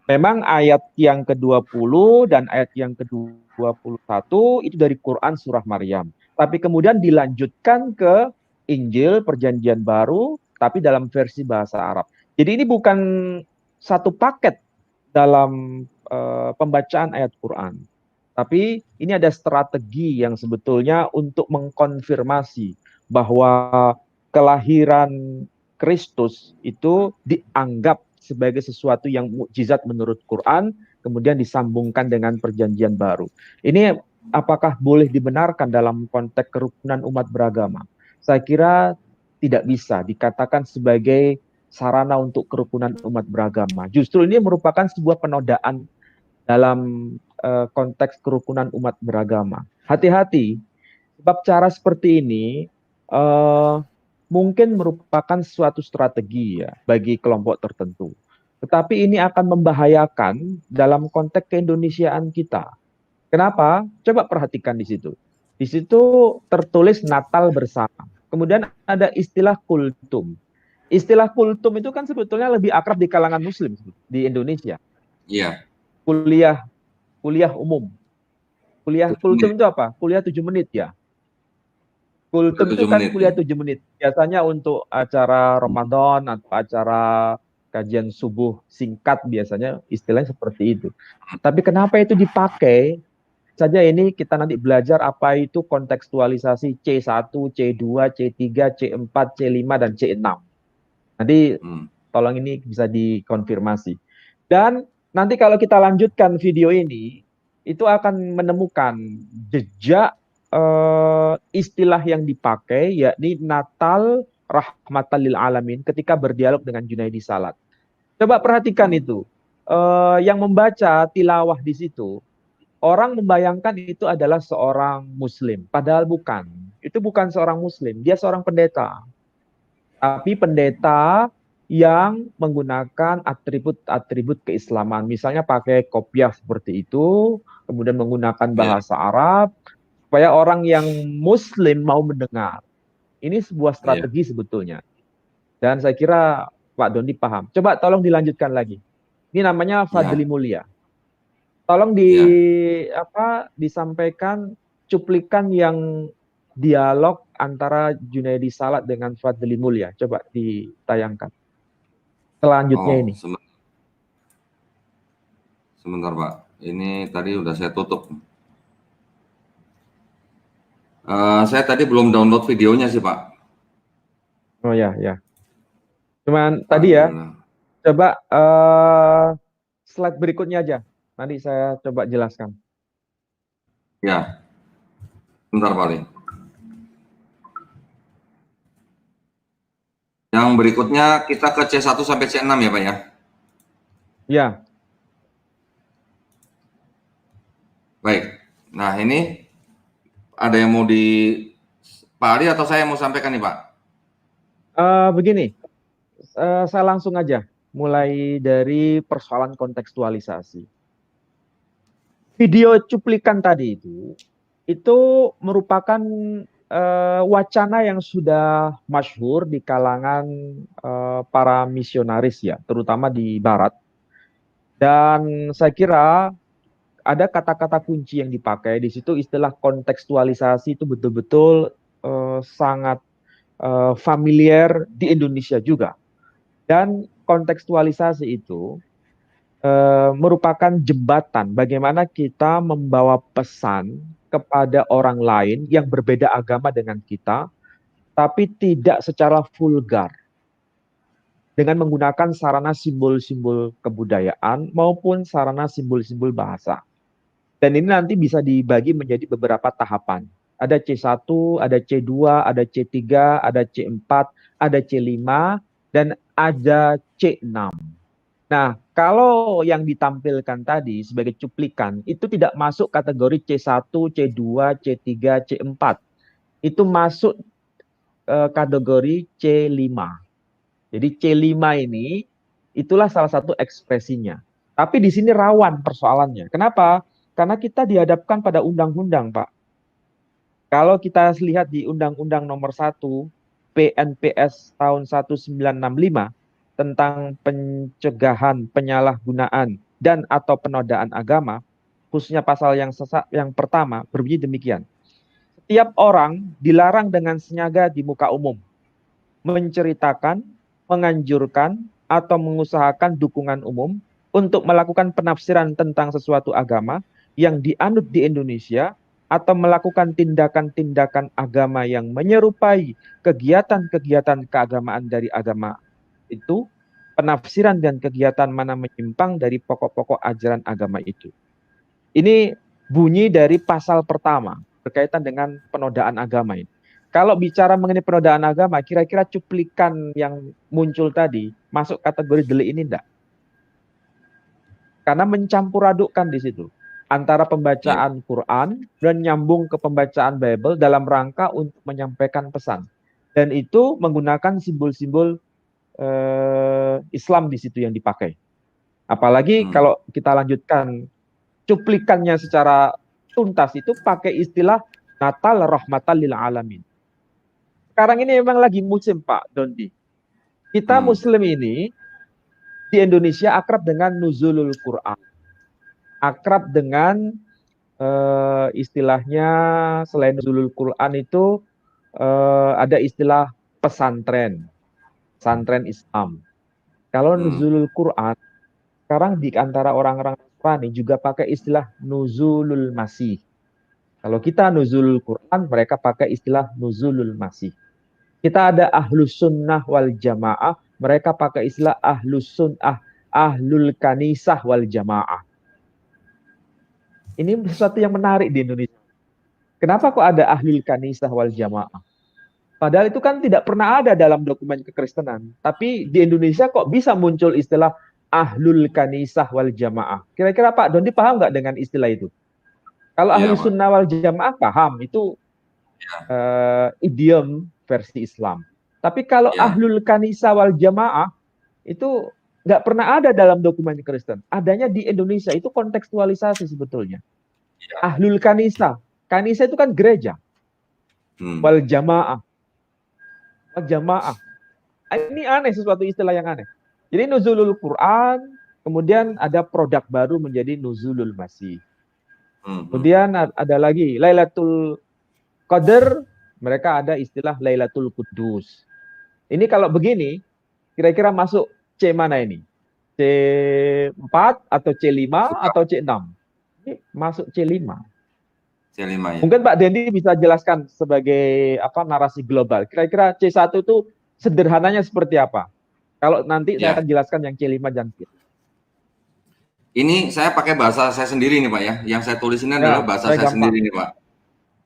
memang ayat yang ke-20 dan ayat yang ke-21 itu dari Quran surah Maryam. Tapi kemudian dilanjutkan ke Injil Perjanjian Baru, tapi dalam versi bahasa Arab. Jadi ini bukan satu paket dalam pembacaan ayat Quran. Tapi ini ada strategi yang sebetulnya untuk mengkonfirmasi bahwa kelahiran Kristus itu dianggap sebagai sesuatu yang mukjizat menurut Quran, kemudian disambungkan dengan perjanjian baru. Ini apakah boleh dibenarkan dalam konteks kerukunan umat beragama? Saya kira tidak bisa dikatakan sebagai sarana untuk kerukunan umat beragama. Justru ini merupakan sebuah penodaan dalam konteks kerukunan umat beragama. Hati-hati, sebab cara seperti ini eh, mungkin merupakan suatu strategi ya bagi kelompok tertentu. Tetapi ini akan membahayakan dalam konteks keindonesiaan kita. Kenapa? Coba perhatikan di situ. Di situ tertulis Natal bersama. Kemudian ada istilah kultum. Istilah kultum itu kan sebetulnya lebih akrab di kalangan Muslim di Indonesia. Iya. Kuliah kuliah umum. Kuliah 7 kultum menit. itu apa? Kuliah 7 menit ya. Udah Kultum itu 7 kan menit ya. kuliah 7 menit. Biasanya untuk acara Ramadan atau acara kajian subuh singkat biasanya istilahnya seperti itu. Tapi kenapa itu dipakai? Saja ini kita nanti belajar apa itu kontekstualisasi C1, C2, C3, C4, C5, dan C6. Nanti Hmm. tolong ini bisa dikonfirmasi. Dan nanti kalau kita lanjutkan video ini, itu akan menemukan jejak istilah yang dipakai, yakni Natal rahmatan lil alamin ketika berdialog dengan Junaidi Salat. Coba perhatikan Hmm. itu. Yang membaca tilawah di situ, orang membayangkan itu adalah seorang Muslim, padahal bukan. Itu bukan seorang Muslim, dia seorang pendeta. Tapi pendeta yang menggunakan atribut-atribut keislaman. Misalnya pakai kopiah seperti itu, kemudian menggunakan Iya. bahasa Arab, supaya orang yang Muslim mau mendengar. Ini sebuah Iya. strategi sebetulnya. Dan saya kira Pak Doni paham. Coba tolong dilanjutkan lagi. Ini namanya Fadli Iya. Mulia. Tolong Iya. disampaikan cuplikan yang dialog antara Junaidi Salat dengan Fadli Mulia. Coba ditayangkan. Selanjutnya Oh, ini. sebentar Pak. Ini tadi udah saya tutup. Saya tadi belum download videonya sih Pak. Oh ya, ya. Cuman Pak, tadi ya, gimana? coba slide berikutnya aja. Nanti saya coba jelaskan. Ya, sebentar Pak Li. Yang berikutnya kita ke C1 sampai C6 ya Pak ya. Ya, Baik. Nah ini ada yang mau di Pak Ali atau saya mau sampaikan nih Pak? begini. saya langsung aja mulai dari persoalan kontekstualisasi. Video cuplikan tadi itu merupakan wacana yang sudah masyhur di kalangan para misionaris ya, terutama di Barat. Dan saya kira ada kata-kata kunci yang dipakai di situ, istilah kontekstualisasi itu betul-betul sangat familiar di Indonesia juga. Dan kontekstualisasi itu merupakan jembatan bagaimana kita membawa pesan kepada orang lain yang berbeda agama dengan kita, tapi tidak secara vulgar, dengan menggunakan sarana simbol-simbol kebudayaan maupun sarana simbol-simbol bahasa. Dan ini nanti bisa dibagi menjadi beberapa tahapan. Ada C1, ada C2, ada C3, ada C4, ada C5, dan ada C6. Nah, kalau yang ditampilkan tadi sebagai cuplikan, itu tidak masuk kategori C1, C2, C3, C4. Itu masuk kategori C5. Jadi C5 ini, itulah salah satu ekspresinya. Tapi di sini rawan persoalannya. Kenapa? Karena kita dihadapkan pada undang-undang, Pak. Kalau kita lihat di Undang-Undang Nomor 1 PNPS tahun 1965 tentang pencegahan penyalahgunaan dan atau penodaan agama, khususnya pasal yang pertama berbunyi demikian. Setiap orang dilarang dengan sengaja di muka umum menceritakan, menganjurkan, atau mengusahakan dukungan umum untuk melakukan penafsiran tentang sesuatu agama yang dianut di Indonesia atau melakukan tindakan-tindakan agama yang menyerupai kegiatan-kegiatan keagamaan dari agama itu, penafsiran dan kegiatan mana menyimpang dari pokok-pokok ajaran agama itu. Ini bunyi dari pasal pertama berkaitan dengan penodaan agama ini. Kalau bicara mengenai penodaan agama, kira-kira cuplikan yang muncul tadi masuk kategori delik ini enggak? Karena mencampur adukkan di situ antara pembacaan Quran dan nyambung ke pembacaan Bible dalam rangka untuk menyampaikan pesan. Dan itu menggunakan simbol-simbol Islam di situ yang dipakai. Apalagi kalau kita lanjutkan cuplikannya secara tuntas itu pakai istilah Natal rahmatan lil alamin. Sekarang ini memang lagi musim Pak Dondi. Kita Muslim ini di Indonesia akrab dengan nuzulul Quran. Akrab dengan istilahnya selain nuzulul Quran itu ada istilah pesantren Islam. Kalau nuzulul Quran, sekarang di antara orang-orang Nasrani juga pakai istilah nuzulul masih. Kalau kita nuzulul Quran, mereka pakai istilah nuzulul masih. Kita ada ahlus sunnah wal jamaah, mereka pakai istilah ahlus sunnah, ahlul kanisah wal jamaah. Ini sesuatu yang menarik di Indonesia. Kenapa kok ada ahlul kanisah wal jamaah? Padahal itu kan tidak pernah ada dalam dokumen kekristenan. Tapi di Indonesia kok bisa muncul istilah ahlul kanisah wal jamaah. Kira-kira Pak Dondi paham nggak dengan istilah itu? Kalau ahlus sunnah wal jamaah paham, itu idiom versi Islam. Tapi kalau ahlul kanisah wal jamaah itu nggak pernah ada dalam dokumen Kristen. Adanya di Indonesia, itu kontekstualisasi sebetulnya. Ahlul kanisah. Kanisah itu kan gereja. Wal jamaah. Jamaah. Ini aneh, sesuatu istilah yang aneh. Jadi nuzulul Quran, kemudian ada produk baru menjadi nuzulul masih. Kemudian ada lagi Lailatul Qadar, mereka ada istilah Lailatul Qudus. Ini kalau begini, kira-kira masuk C mana ini? C4 atau C5 atau C6? Ini masuk C5. C5 ya. Mungkin Pak Dendi bisa jelaskan sebagai narasi global. Kira-kira C1 itu sederhananya seperti apa? Kalau nanti saya akan jelaskan yang C5 dan C6. Ini saya pakai bahasa saya sendiri nih Pak ya. Yang saya tulis ini adalah bahasa saya sendiri nih Pak.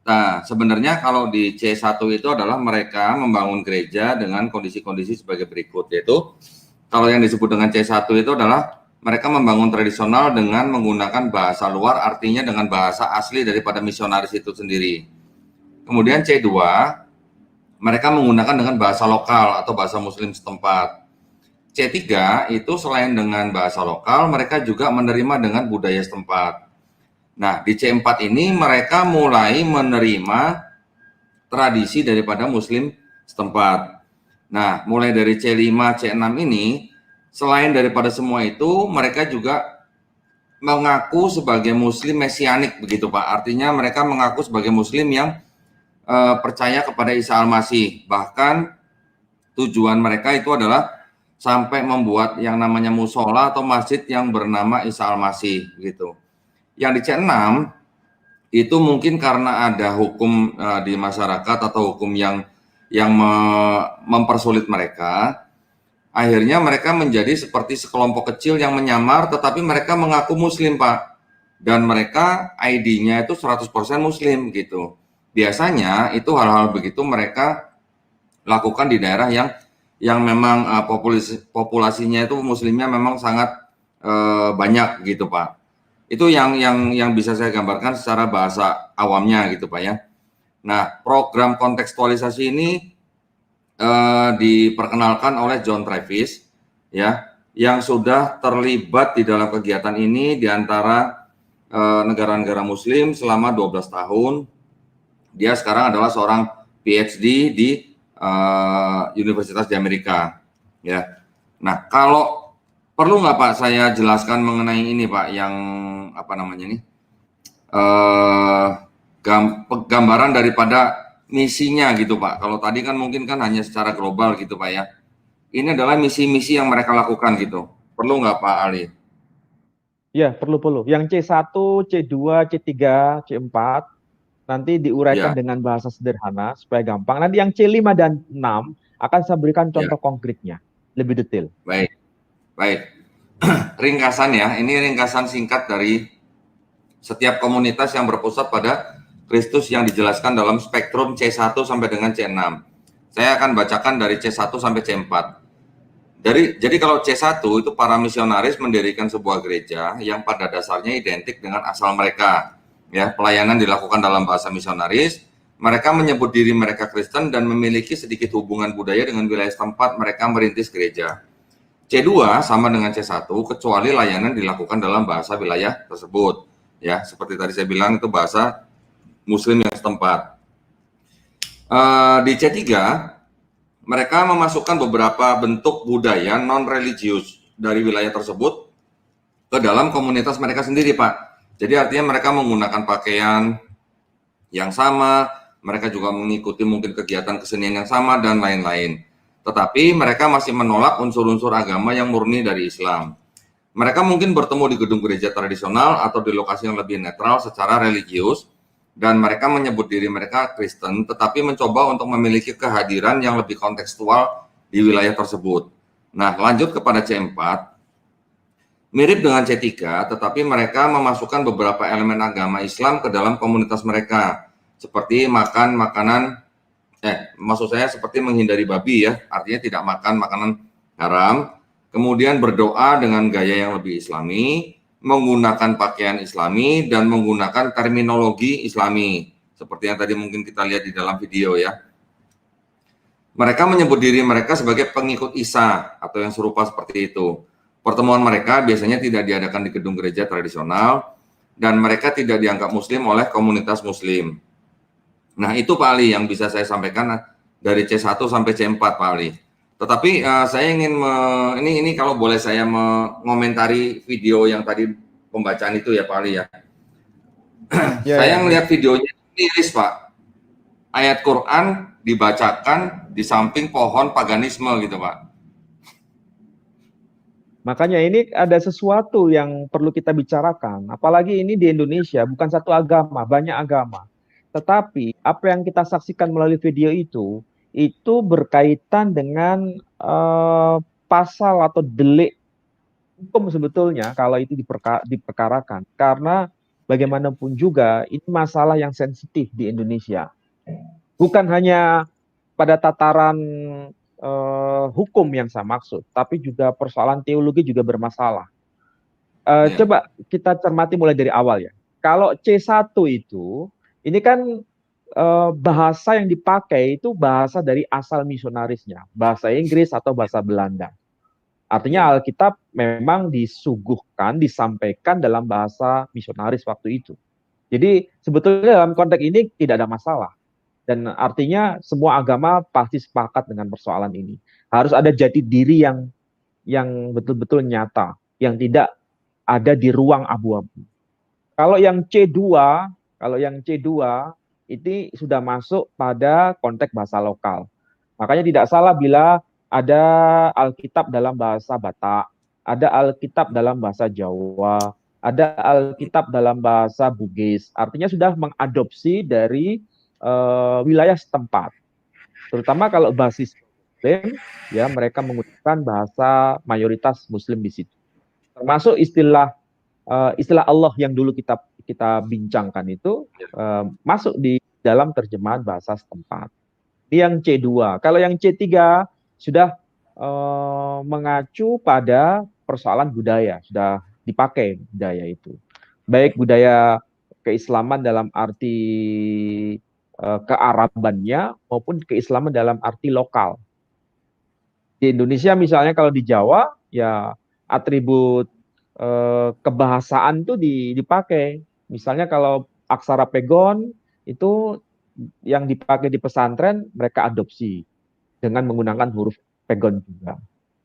Nah, sebenarnya kalau di C1 itu adalah mereka membangun gereja dengan kondisi-kondisi sebagai berikut, yaitu kalau yang disebut dengan C1 itu adalah mereka membangun tradisional dengan menggunakan bahasa luar, artinya dengan bahasa asli daripada misionaris itu sendiri. Kemudian C2, mereka menggunakan dengan bahasa lokal atau bahasa muslim setempat. C3 itu selain dengan bahasa lokal, mereka juga menerima dengan budaya setempat. Nah, di C4 ini mereka mulai menerima tradisi daripada Muslim setempat. Nah, mulai dari C5, C6 ini, selain daripada semua itu, mereka juga mengaku sebagai Muslim mesianik, begitu Pak. Artinya mereka mengaku sebagai Muslim yang percaya kepada Isa Al-Masih. Bahkan tujuan mereka itu adalah sampai membuat yang namanya musola atau masjid yang bernama Isa Al-Masih, gitu. Yang di C6 itu mungkin karena ada hukum di masyarakat atau hukum yang mempersulit mereka, akhirnya mereka menjadi seperti sekelompok kecil yang menyamar, tetapi mereka mengaku Muslim, Pak. Dan mereka ID-nya itu 100% Muslim, gitu. Biasanya itu hal-hal begitu mereka lakukan di daerah yang memang populasinya itu Muslimnya memang sangat banyak, gitu Pak. Itu yang bisa saya gambarkan secara bahasa awamnya, gitu Pak ya. Nah, program kontekstualisasi ini diperkenalkan oleh John Travis, ya, yang sudah terlibat di dalam kegiatan ini di antara negara-negara Muslim selama 12 tahun. Dia sekarang adalah seorang PhD di Universitas di Amerika, ya. Nah, kalau perlu nggak Pak saya jelaskan mengenai ini Pak, yang apa namanya ini, gambaran daripada misinya gitu Pak. Kalau tadi kan mungkin kan hanya secara global gitu Pak ya. Ini adalah misi-misi yang mereka lakukan gitu. Perlu nggak Pak Ali? Ya, perlu. Yang C1, C2, C3, C4 nanti diuraikan Ya, dengan bahasa sederhana supaya gampang. Nanti yang C5 dan 6 akan saya berikan ya, contoh konkretnya, lebih detail. baik, baik. Ringkasan ya, ini ringkasan singkat dari setiap komunitas yang berpusat pada Kristus yang dijelaskan dalam spektrum C1 sampai dengan C6. Saya akan bacakan dari C1 sampai C4. Jadi kalau C1 itu para misionaris mendirikan sebuah gereja yang pada dasarnya identik dengan asal mereka. Ya, pelayanan dilakukan dalam bahasa misionaris. Mereka menyebut diri mereka Kristen dan memiliki sedikit hubungan budaya dengan wilayah setempat mereka merintis gereja. C2 sama dengan C1 kecuali layanan dilakukan dalam bahasa wilayah tersebut. Ya, seperti tadi saya bilang itu bahasa Muslim yang setempat. Di C3 mereka memasukkan beberapa bentuk budaya non-religius dari wilayah tersebut ke dalam komunitas mereka sendiri, Pak. Jadi artinya mereka menggunakan pakaian yang sama, mereka juga mengikuti mungkin kegiatan kesenian yang sama, dan lain-lain. Tetapi mereka masih menolak unsur-unsur agama yang murni dari Islam. Mereka mungkin bertemu di gedung gereja tradisional atau di lokasi yang lebih netral secara religius, dan mereka menyebut diri mereka Kristen, tetapi mencoba untuk memiliki kehadiran yang lebih kontekstual di wilayah tersebut. Nah, lanjut kepada C4, mirip dengan C3, tetapi mereka memasukkan beberapa elemen agama Islam ke dalam komunitas mereka, seperti makan makanan, maksud saya seperti menghindari babi ya, artinya tidak makan makanan haram, kemudian berdoa dengan gaya yang lebih Islami, menggunakan pakaian Islami, dan menggunakan terminologi Islami, seperti yang tadi mungkin kita lihat di dalam video ya. Mereka menyebut diri mereka sebagai pengikut Isa atau yang serupa seperti itu. Pertemuan mereka biasanya tidak diadakan di gedung gereja tradisional, dan mereka tidak dianggap Muslim oleh komunitas Muslim. Nah, itu Pak Ali yang bisa saya sampaikan dari C1 sampai C4 Pak Ali. Tetapi saya ingin ini kalau boleh saya mengomentari video yang tadi pembacaan itu ya Pak Ali ya. Saya melihat videonya miris Pak. Ayat Quran dibacakan di samping pohon paganisme gitu Pak. Makanya ini ada sesuatu yang perlu kita bicarakan. Apalagi ini di Indonesia, bukan satu agama, banyak agama. Tetapi apa yang kita saksikan melalui video itu berkaitan dengan pasal atau delik hukum sebetulnya kalau itu diperkarakan. Karena bagaimanapun juga ini masalah yang sensitif di Indonesia. Bukan hanya pada tataran hukum yang saya maksud, tapi juga persoalan teologi juga bermasalah. Coba kita cermati mulai dari awal ya. Kalau C1 itu, ini kan bahasa yang dipakai itu bahasa dari asal misionarisnya, bahasa Inggris atau bahasa Belanda. Artinya Alkitab memang disuguhkan, disampaikan dalam bahasa misionaris waktu itu. Jadi sebetulnya dalam konteks ini tidak ada masalah. Dan artinya semua agama pasti sepakat dengan persoalan ini. Harus ada jati diri yang betul-betul nyata, yang tidak ada di ruang abu-abu. Kalau yang C2, ini sudah masuk pada konteks bahasa lokal. Makanya tidak salah bila ada Alkitab dalam bahasa Batak, ada Alkitab dalam bahasa Jawa, ada Alkitab dalam bahasa Bugis. Artinya sudah mengadopsi dari wilayah setempat. Terutama kalau basis Muslim, ya mereka menggunakan bahasa mayoritas Muslim di situ. Termasuk istilah Allah yang dulu kita bincangkan itu masuk di dalam terjemahan bahasa setempat. Ini yang C2. Kalau yang C3 sudah mengacu pada persoalan budaya, sudah dipakai budaya itu. Baik budaya keislaman dalam arti kearabannya maupun keislaman dalam arti lokal. Di Indonesia misalnya kalau di Jawa ya atribut kebahasaan tuh dipakai. Misalnya kalau aksara pegon itu yang dipakai di pesantren mereka adopsi dengan menggunakan huruf pegon juga.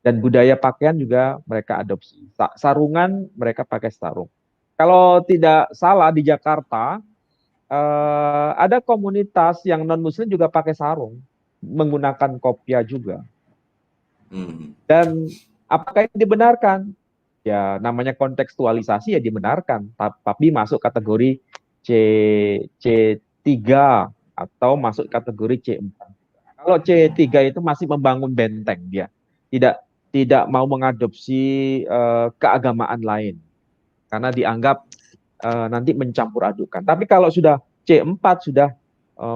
Dan budaya pakaian juga mereka adopsi. Sarungan mereka pakai sarung. Kalau tidak salah di Jakarta ada komunitas yang non-muslim juga pakai sarung, menggunakan kopiah juga. Dan apakah ini dibenarkan? Ya namanya kontekstualisasi ya dibenarkan, tapi masuk kategori C3 atau masuk kategori C4. Kalau C3 itu masih membangun benteng dia. Tidak mau mengadopsi keagamaan lain. Karena dianggap nanti mencampur adukan. Tapi kalau sudah C4 sudah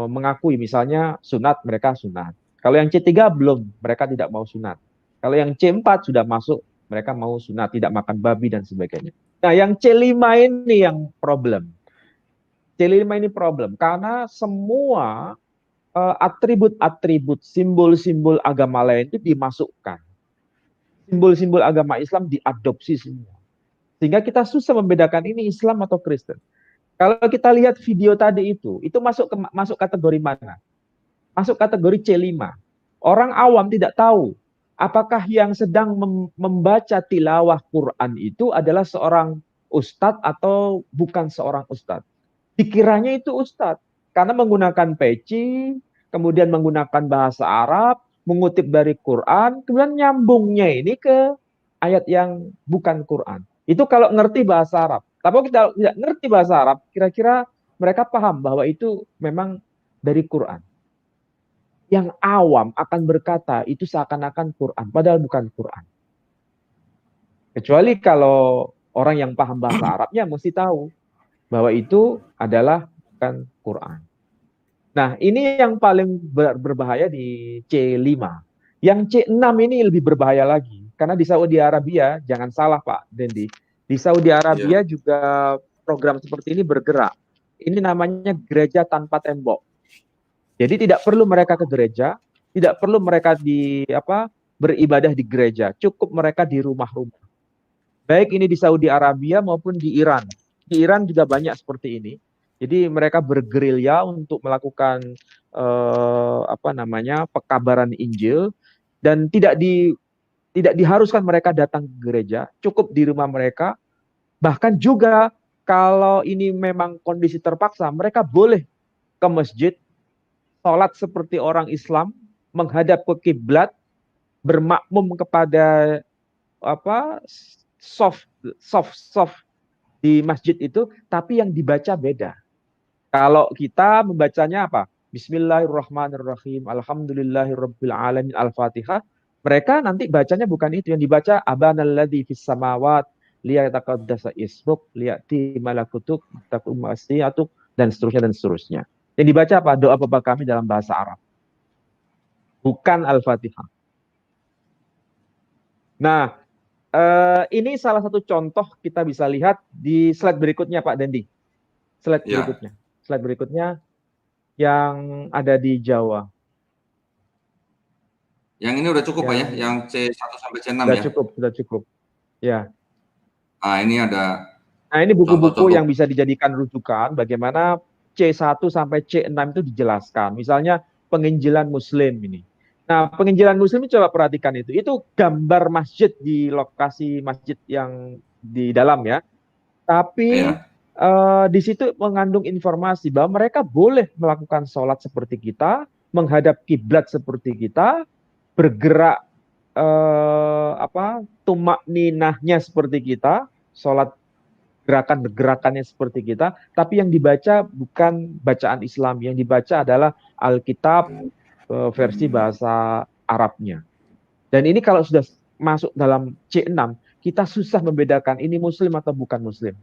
mengakui misalnya sunat, mereka sunat. Kalau yang C3 belum, mereka tidak mau sunat. Kalau yang C4 sudah masuk, mereka mau sunat, tidak makan babi dan sebagainya. Nah, yang C5 ini yang problem. C5 ini problem karena semua atribut-atribut, simbol-simbol agama lain itu dimasukkan. Simbol-simbol agama Islam diadopsi semua. Sehingga kita susah membedakan ini Islam atau Kristen. Kalau kita lihat video tadi itu masuk kategori mana? Masuk kategori C5. Orang awam tidak tahu apakah yang sedang membaca tilawah Quran itu adalah seorang ustadz atau bukan seorang ustadz. Dikiranya itu ustadz karena menggunakan peci, kemudian menggunakan bahasa Arab, mengutip dari Quran, kemudian nyambungnya ini ke ayat yang bukan Quran. Itu kalau ngerti bahasa Arab. Tapi kalau kita tidak ngerti bahasa Arab, kira-kira mereka paham bahwa itu memang dari Quran. Yang awam akan berkata itu seakan-akan Quran, padahal bukan Quran. Kecuali kalau orang yang paham bahasa Arabnya mesti tahu bahwa itu adalah bukan Quran. Nah, ini yang paling berbahaya di C5. Yang C6 ini lebih berbahaya lagi. Karena di Saudi Arabia, jangan salah Pak Dendi, di Saudi Arabia juga program seperti ini bergerak. Ini namanya gereja tanpa tembok. Jadi tidak perlu mereka ke gereja, tidak perlu mereka beribadah di gereja, cukup mereka di rumah-rumah. Baik ini di Saudi Arabia maupun di Iran. Di Iran juga banyak seperti ini. Jadi mereka bergerilya untuk melakukan pekabaran Injil dan tidak diharuskan mereka datang ke gereja, cukup di rumah mereka. Bahkan juga kalau ini memang kondisi terpaksa, mereka boleh ke masjid, sholat seperti orang Islam, menghadap ke kiblat, bermakmum kepada soft di masjid itu, tapi yang dibaca beda. Kalau kita membacanya apa? Bismillahirrahmanirrahim, alhamdulillahirabbil alamin, al-Fatihah. Mereka nanti bacanya bukan itu, yang dibaca abanalladzi fis samawat liyataqaddasa ismuk liyati malakutuk takum masyiatuk dan seterusnya. Yang dibaca apa? Doa Bapa kami dalam bahasa Arab. Bukan Al-Fatihah. Nah, ini salah satu contoh kita bisa lihat di slide berikutnya Pak Dendi. Slide berikutnya yang ada di Jawa. Yang ini udah cukup Pak ya, Yang yang C1 sampai C6 sudah ya. sudah cukup. Ya. Nah, ini ada Nah, ini buku-buku contoh-contoh. yang bisa dijadikan rujukan bagaimana C1 sampai C6 itu dijelaskan. Misalnya penginjilan Muslim ini. Nah, penginjilan Muslim ini coba perhatikan itu. Itu gambar masjid di lokasi masjid yang di dalam ya. Tapi Ya, di situ mengandung informasi bahwa mereka boleh melakukan sholat seperti kita, menghadap kiblat seperti kita, bergerak tumak ninahnya seperti kita, sholat gerakan-gerakannya seperti kita, tapi yang dibaca bukan bacaan Islam, yang dibaca adalah Alkitab versi bahasa Arabnya. Dan ini kalau sudah masuk dalam C6, kita susah membedakan ini Muslim atau bukan Muslim.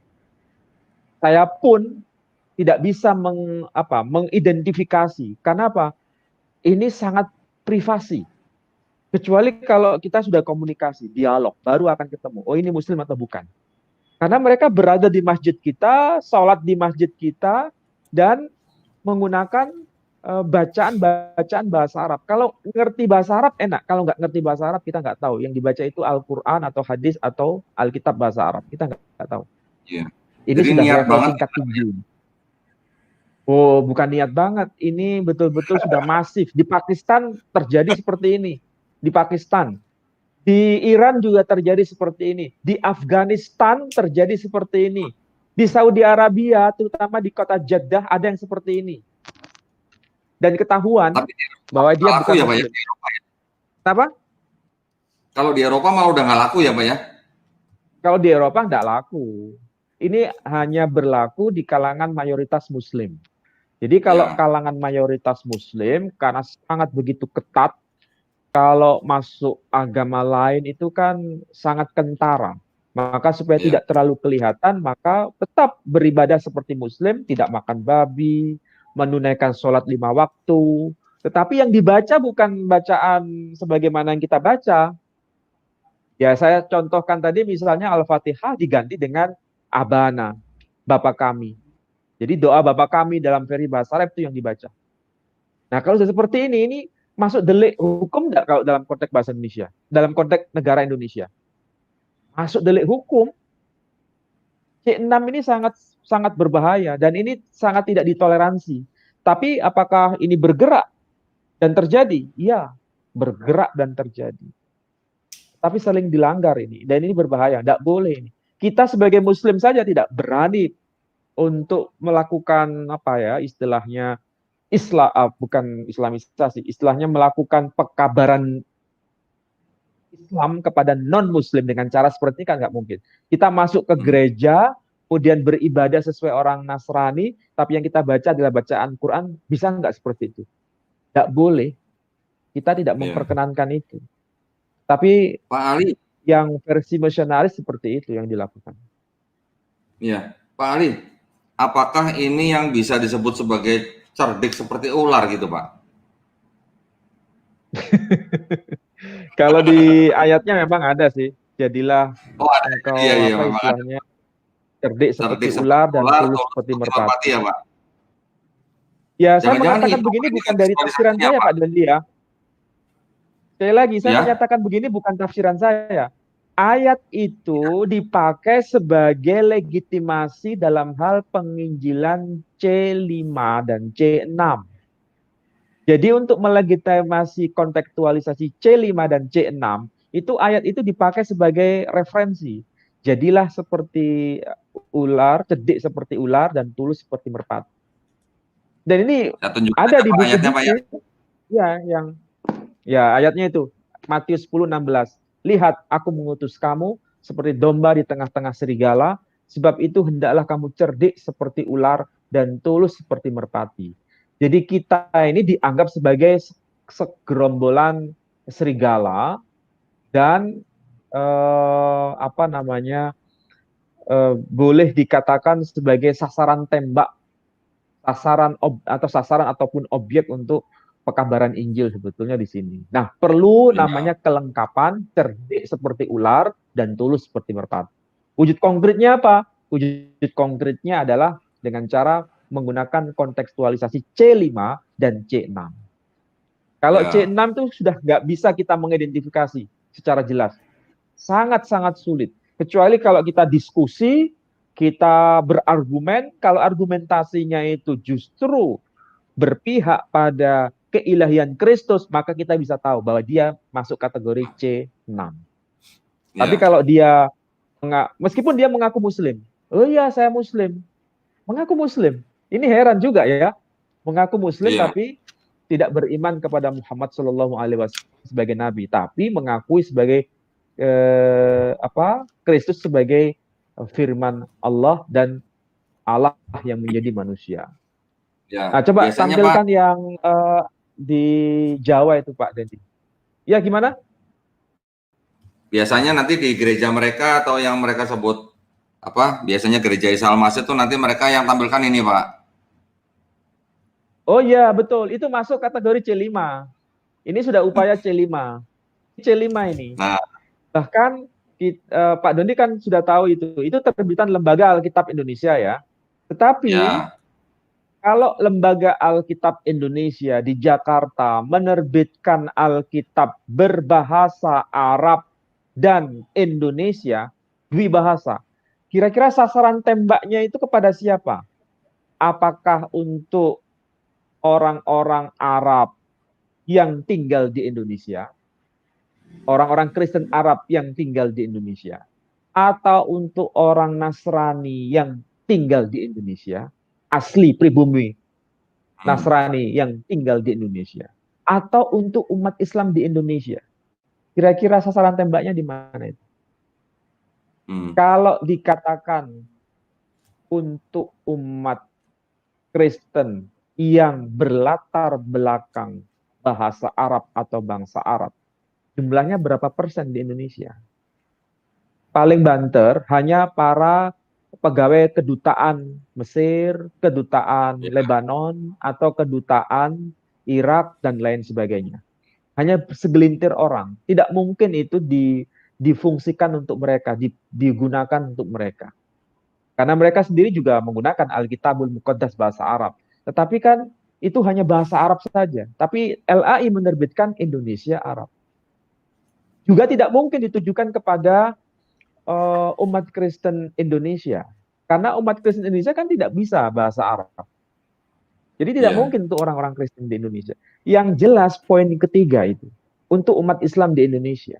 Saya pun tidak bisa mengidentifikasi. Karena apa? Ini sangat privasi. Kecuali kalau kita sudah komunikasi, dialog, baru akan ketemu. Oh, ini Muslim atau bukan. Karena mereka berada di masjid kita, sholat di masjid kita, dan menggunakan bacaan-bacaan bahasa Arab. Kalau ngerti bahasa Arab enak, kalau nggak ngerti bahasa Arab kita nggak tahu. Yang dibaca itu Al-Quran atau hadis atau Alkitab bahasa Arab. Kita nggak tahu. iya. Ini Jadi sudah niat level banget tingkat tinggi. Oh, bukan niat banget. Ini betul-betul sudah masif. Di Pakistan terjadi seperti ini. Di Pakistan. Di Iran juga terjadi seperti ini. Di Afghanistan terjadi seperti ini. Di Saudi Arabia, terutama di kota Jeddah, ada yang seperti ini. Dan ketahuan tapi bahwa dia nggak laku bukan ya Pak ya Muslim. di Eropa ya. Kenapa? Kalau di Eropa malah udah nggak laku ya Pak ya. Kalau di Eropa nggak laku. Ini hanya berlaku di kalangan mayoritas Muslim. Jadi kalau Ya. kalangan mayoritas Muslim, karena sangat begitu ketat, kalau masuk agama lain itu kan sangat kentara. Maka supaya Ya. tidak terlalu kelihatan, maka tetap beribadah seperti Muslim, tidak makan babi, menunaikan sholat 5 waktu. Tetapi yang dibaca bukan bacaan sebagaimana yang kita baca. Ya, saya contohkan tadi misalnya Al-Fatihah diganti dengan Abana, Bapa kami. Jadi doa Bapa kami dalam versi bahasa Arab itu yang dibaca. Nah, kalau sudah seperti ini masuk delik hukum enggak kalau dalam konteks bahasa Indonesia? Dalam konteks negara Indonesia? Masuk delik hukum. C6 ini sangat sangat berbahaya dan ini sangat tidak ditoleransi. Tapi apakah ini bergerak dan terjadi? Iya, bergerak dan terjadi. Tapi saling dilanggar ini dan ini berbahaya, tidak boleh ini. Kita sebagai Muslim saja tidak berani untuk melakukan istilahnya bukan Islamisasi, istilahnya melakukan pekabaran Islam kepada non-Muslim dengan cara seperti ini kan nggak mungkin. Kita masuk ke gereja, kemudian beribadah sesuai orang Nasrani, tapi yang kita baca adalah bacaan Quran, bisa nggak seperti itu? Nggak boleh. Kita tidak memperkenankan itu. Tapi Pak Ali, yang versi misionaris seperti itu yang dilakukan. ya Pak Ali, apakah ini yang bisa disebut sebagai cerdik seperti ular gitu Pak? Kalau di ayatnya memang ada sih. Jadilah ada. engkau Iya, istilahnya cerdik seperti cerdik ular seperti dan ular, tulus seperti merpati. ya Pak. Ya, saya Jangan-jangan mengatakan itu begini bukan dari tafsiran visualisasinya, saya, Pak Dandi ya. Sekali lagi, saya Ya. menyatakan begini bukan tafsiran saya. Ayat itu dipakai sebagai legitimasi dalam hal penginjilan C5 dan C6. Jadi untuk melegitimasi kontekstualisasi C5 dan C6, itu ayat itu dipakai sebagai referensi. Jadilah seperti ular, cerdik seperti ular, dan tulus seperti merpati. Dan ini ada di buku-buku. Ya, ayatnya itu. Matius 10:16. Lihat, aku mengutus kamu seperti domba di tengah-tengah serigala, sebab itu hendaklah kamu cerdik seperti ular dan tulus seperti merpati. Jadi kita ini dianggap sebagai segerombolan serigala dan boleh dikatakan sebagai sasaran tembak, sasaran ataupun objek untuk pekabaran Injil sebetulnya di sini. Nah, perlu namanya kelengkapan cerdik seperti ular dan tulus seperti merpati. Wujud konkretnya apa? Wujud konkretnya adalah dengan cara menggunakan kontekstualisasi C5 dan C6. Kalau Ya. C6 itu sudah nggak bisa kita mengidentifikasi secara jelas. Sangat-sangat sulit. Kecuali kalau kita diskusi, kita berargumen, kalau argumentasinya itu justru berpihak pada keilahian Kristus, maka kita bisa tahu bahwa dia masuk kategori C6. Tapi Ya. kalau dia meskipun dia mengaku Muslim, oh iya saya Muslim, mengaku Muslim. Ini heran juga ya, mengaku Muslim Iya. tapi tidak beriman kepada Muhammad Shallallahu Alaihi Wasallam sebagai nabi, tapi mengakui sebagai Kristus sebagai firman Allah dan Allah yang menjadi manusia. Ya. Nah, coba Biasanya Pak, tampilkan yang di Jawa itu Pak Dendi. Ya gimana? biasanya nanti di gereja mereka atau yang mereka sebut apa? Biasanya gereja Isa Al-Masih itu nanti mereka yang tampilkan ini Pak. Oh iya betul, itu masuk kategori C5. Ini sudah upaya C5. C5 ini. Nah, Bahkan Pak Doni kan sudah tahu itu terbitan Lembaga Alkitab Indonesia ya. Tetapi ya. kalau Lembaga Alkitab Indonesia di Jakarta menerbitkan Alkitab berbahasa Arab dan Indonesia, dwibahasa, kira-kira sasaran tembaknya itu kepada siapa? Apakah untuk orang-orang Arab yang tinggal di Indonesia, orang-orang Kristen Arab yang tinggal di Indonesia, atau untuk orang Nasrani yang tinggal di Indonesia, asli pribumi Nasrani yang tinggal di Indonesia, atau untuk umat Islam di Indonesia? Kira-kira sasaran tembaknya di mana itu? Kalau dikatakan untuk umat Kristen yang berlatar belakang bahasa Arab atau bangsa Arab, jumlahnya berapa persen di Indonesia? Paling banter hanya para pegawai kedutaan Mesir, kedutaan Lebanon, atau kedutaan Irak, dan lain sebagainya. Hanya segelintir orang. Tidak mungkin itu difungsikan untuk mereka, digunakan untuk mereka. Karena mereka sendiri juga menggunakan Alkitabul Muqaddas bahasa Arab. Tetapi kan itu hanya bahasa Arab saja. Tapi LAI menerbitkan Indonesia Arab. Juga tidak mungkin ditujukan kepada umat Kristen Indonesia. Karena umat Kristen Indonesia kan tidak bisa bahasa Arab. Jadi tidak mungkin untuk orang-orang Kristen di Indonesia. Yang jelas poin ketiga itu, untuk umat Islam di Indonesia.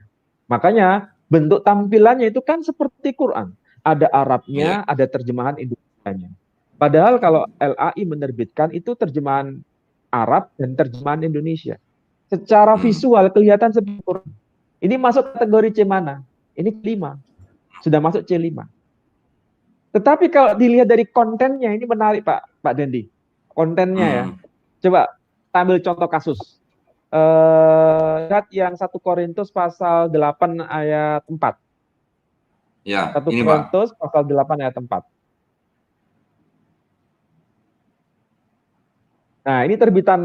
Makanya bentuk tampilannya itu kan seperti Quran. Ada Arabnya, ada terjemahan Indonesianya. Padahal kalau LAI menerbitkan itu terjemahan Arab dan terjemahan Indonesia. Secara visual kelihatan seperti Quran. Ini masuk kategori C mana? Ini C5. Sudah masuk C5. Tetapi kalau dilihat dari kontennya, ini menarik Pak Dendi. Kontennya ya. Coba ambil contoh kasus. Lihat yang 1 Korintus pasal 8 ayat 4. Ya, 1 ini Korintus Pak. pasal 8 ayat 4. Nah, ini terbitan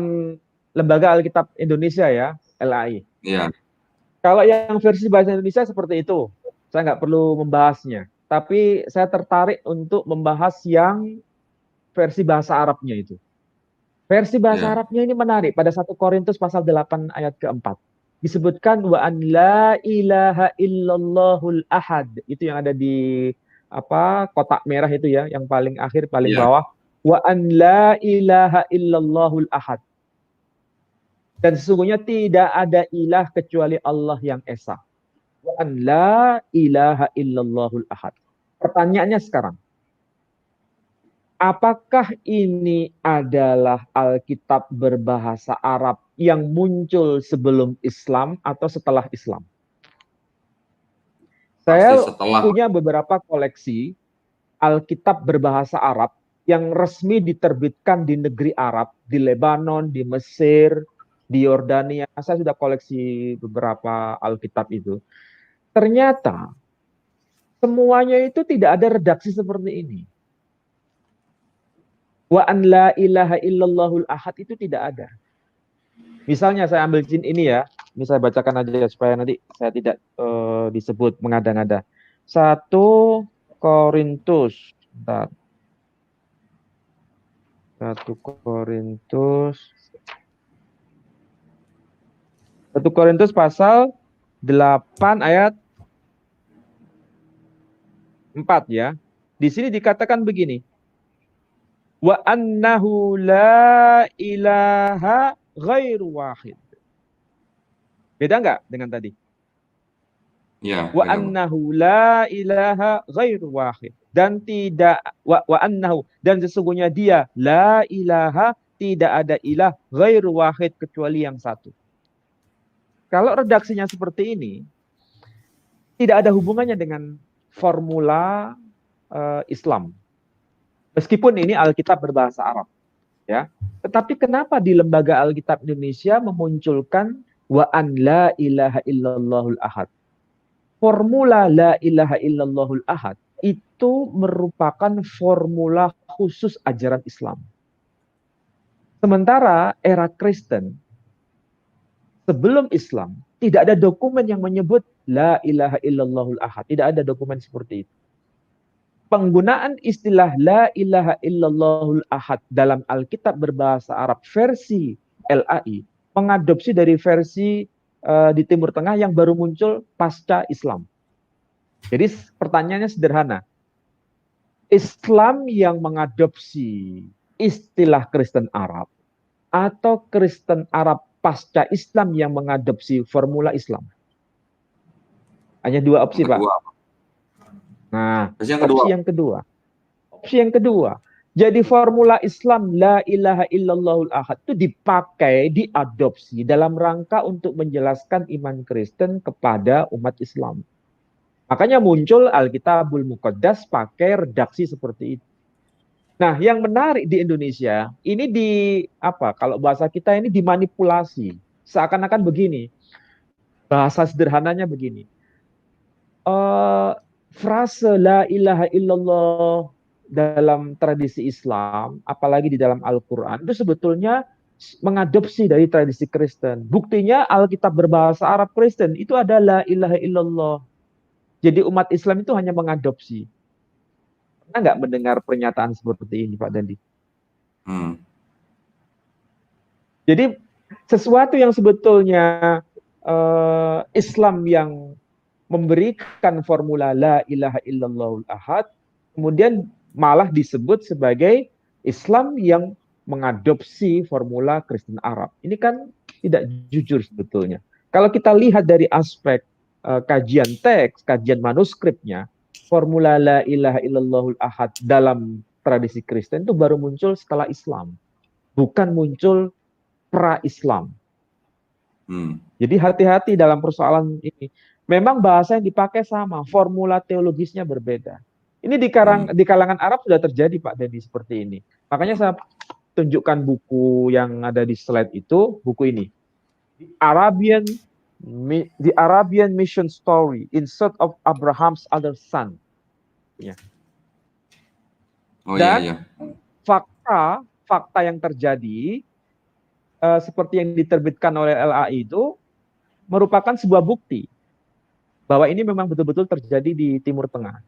Lembaga Alkitab Indonesia ya, LAI. Iya. Kalau yang versi bahasa Indonesia seperti itu, saya nggak perlu membahasnya. Tapi saya tertarik untuk membahas yang versi bahasa Arabnya itu. Versi bahasa Arabnya ini menarik. Pada 1 Korintus pasal 8 ayat keempat. Disebutkan wa an la ilaha illallahul ahad. Itu yang ada di kotak merah itu ya, yang paling akhir, paling bawah. Wa an la ilaha illallahul ahad. Dan sesungguhnya tidak ada ilah kecuali Allah yang esa. Wa an la ilaha illallahul ahad. Pertanyaannya sekarang, apakah ini adalah Alkitab berbahasa Arab yang muncul sebelum Islam atau setelah Islam? Saya punya beberapa koleksi Alkitab berbahasa Arab yang resmi diterbitkan di negeri Arab, di Lebanon, di Mesir, di Yordania. Saya sudah koleksi beberapa Alkitab itu. Ternyata semuanya itu tidak ada redaksi seperti ini. Wa an la ilaha illallahul ahad itu tidak ada. Misalnya saya ambil ini ya, ini saya bacakan aja supaya nanti saya tidak disebut mengada-ngada. 1 Korintus, bentar. 1 Korintus 1 Korintus pasal 8 ayat 4 ya. Di sini dikatakan begini. Wa annahu la ilaha ghairu wahid. Beda nggak dengan tadi? Ya, Wa beda, Pak. annahu la ilaha ghairu wahid. Dan tidak wa annahu, dan sesungguhnya dia la ilaha, tidak ada ilah ghairu wahid, kecuali yang satu. Kalau redaksinya seperti ini, tidak ada hubungannya dengan formula Islam. Meskipun ini Alkitab berbahasa Arab, ya. Tetapi kenapa di Lembaga Alkitab Indonesia memunculkan wa an la ilaha illallahul ahad? Formula la ilaha illallahul ahad itu merupakan formula khusus ajaran Islam. Sementara era Kristen, sebelum Islam, tidak ada dokumen yang menyebut la ilaha illallahul ahad. Tidak ada dokumen seperti itu. Penggunaan istilah la ilaha illallahul ahad dalam Alkitab berbahasa Arab versi LAI mengadopsi dari versi di Timur Tengah yang baru muncul pasca Islam. Jadi pertanyaannya sederhana. Islam yang mengadopsi istilah Kristen Arab atau Kristen Arab pasca Islam yang mengadopsi formula Islam? Hanya dua opsi, Yang Pak. kedua. Nah, Terus yang kedua. Opsi yang kedua. Jadi formula Islam la ilaha illallahul ahad itu dipakai, diadopsi dalam rangka untuk menjelaskan iman Kristen kepada umat Islam. Makanya muncul Alkitabul Muqaddas pakai redaksi seperti itu. Nah, yang menarik di Indonesia, ini kalau bahasa kita ini dimanipulasi. Seakan-akan begini. Bahasa sederhananya begini. Frase la ilaha illallah dalam tradisi Islam, apalagi di dalam Al-Quran, itu sebetulnya mengadopsi dari tradisi Kristen. Buktinya Alkitab berbahasa Arab Kristen, itu ada la ilaha illallah. Jadi umat Islam itu hanya mengadopsi. Pernah nggak mendengar pernyataan seperti ini, Pak Dandi? Jadi sesuatu yang sebetulnya Islam yang memberikan formula la ilaha illallahul ahad, kemudian malah disebut sebagai Islam yang mengadopsi formula Kristen Arab. Ini kan tidak jujur sebetulnya. Kalau kita lihat dari aspek kajian teks, kajian manuskripnya, formula la ilaha illallahul ahad dalam tradisi Kristen itu baru muncul setelah Islam. Bukan muncul pra-Islam. Jadi hati-hati dalam persoalan ini. Memang bahasa yang dipakai sama, formula teologisnya berbeda. Ini di kalangan Arab sudah terjadi, Pak Dedi, seperti ini. Makanya saya tunjukkan buku yang ada di slide itu, buku ini. The Arabian Mission Story in Search of Abraham's Other Son. Ya. Dan fakta yang terjadi seperti yang diterbitkan oleh LAI itu merupakan sebuah bukti bahwa ini memang betul-betul terjadi di Timur Tengah.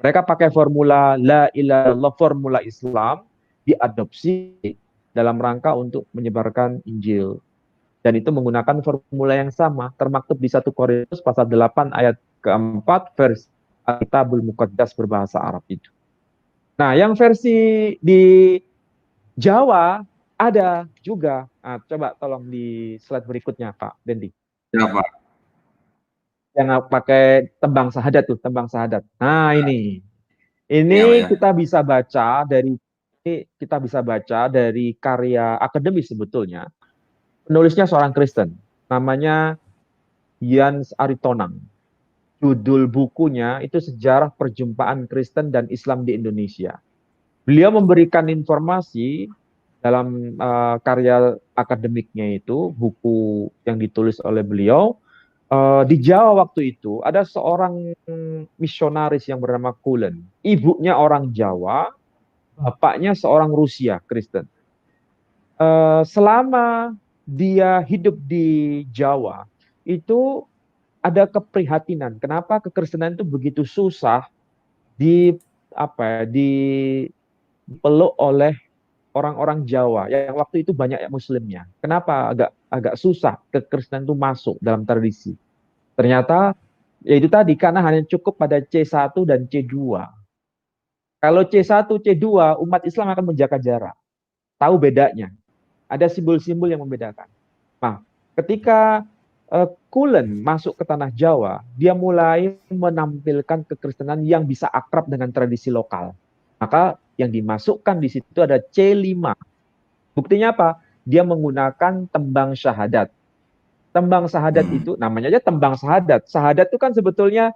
Mereka pakai formula la ilaha illallah, formula Islam, diadopsi dalam rangka untuk menyebarkan Injil. Dan itu menggunakan formula yang sama, termaktub di 1 Korintus pasal 8 ayat keempat versi Alkitabul Muqaddas berbahasa Arab itu. Nah, yang versi di Jawa ada juga. Nah, coba tolong di slide berikutnya, Pak Dendi. Ya, Pak. Yang pakai tembang syahadat tuh, tembang syahadat. Nah, ini kita bisa baca dari karya akademis sebetulnya. Penulisnya seorang Kristen, namanya Jens Aritonang. Judul bukunya itu Sejarah Perjumpaan Kristen dan Islam di Indonesia. Beliau memberikan informasi dalam karya akademiknya itu, buku yang ditulis oleh beliau. Di Jawa waktu itu ada seorang misionaris yang bernama Cullen. Ibunya orang Jawa, bapaknya seorang Rusia Kristen. Selama dia hidup di Jawa, itu ada keprihatinan. Kenapa kekristenan itu begitu susah dipeluk oleh orang-orang Jawa yang waktu itu banyak muslimnya. Kenapa agak susah kekristenan itu masuk dalam tradisi? Ternyata ya itu tadi karena hanya cukup pada C1 dan C2. Kalau C1, C2 umat Islam akan menjaga jarak. Tahu bedanya. Ada simbol-simbol yang membedakan. Nah, ketika Kulen masuk ke tanah Jawa, dia mulai menampilkan kekristenan yang bisa akrab dengan tradisi lokal. Maka yang dimasukkan di situ ada C5. Buktinya apa? Dia menggunakan tembang syahadat. Tembang syahadat itu namanya aja tembang syahadat. Syahadat itu kan sebetulnya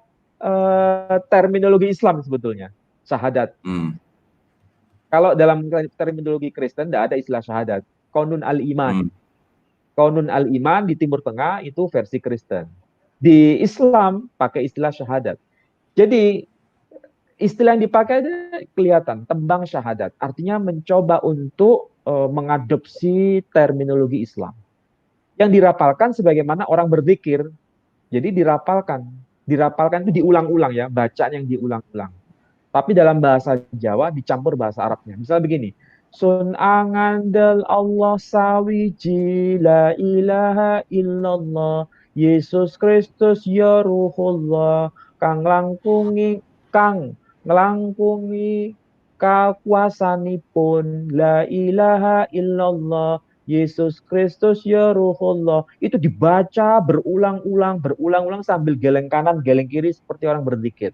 terminologi Islam sebetulnya. Syahadat. Kalau dalam terminologi Kristen tidak ada istilah syahadat. Qanun al-iman. Qanun al-iman di Timur Tengah itu versi Kristen. Di Islam pakai istilah syahadat. Jadi istilah yang dipakai itu kelihatan, tembang syahadat. Artinya mencoba untuk mengadopsi terminologi Islam. Yang dirapalkan sebagaimana orang berzikir. Jadi dirapalkan. Dirapalkan itu diulang-ulang ya, bacaan yang diulang-ulang. Tapi dalam bahasa Jawa dicampur bahasa Arabnya. Misalnya begini. Sun angandel Allah sawiji la ilaha illallah Yesus Kristus ya Ruhullah kang ngelangkungi kakuasanipun la ilaha illallah Yesus Kristus ya Ruhullah. Itu dibaca berulang-ulang sambil geleng kanan geleng kiri seperti orang berzikir.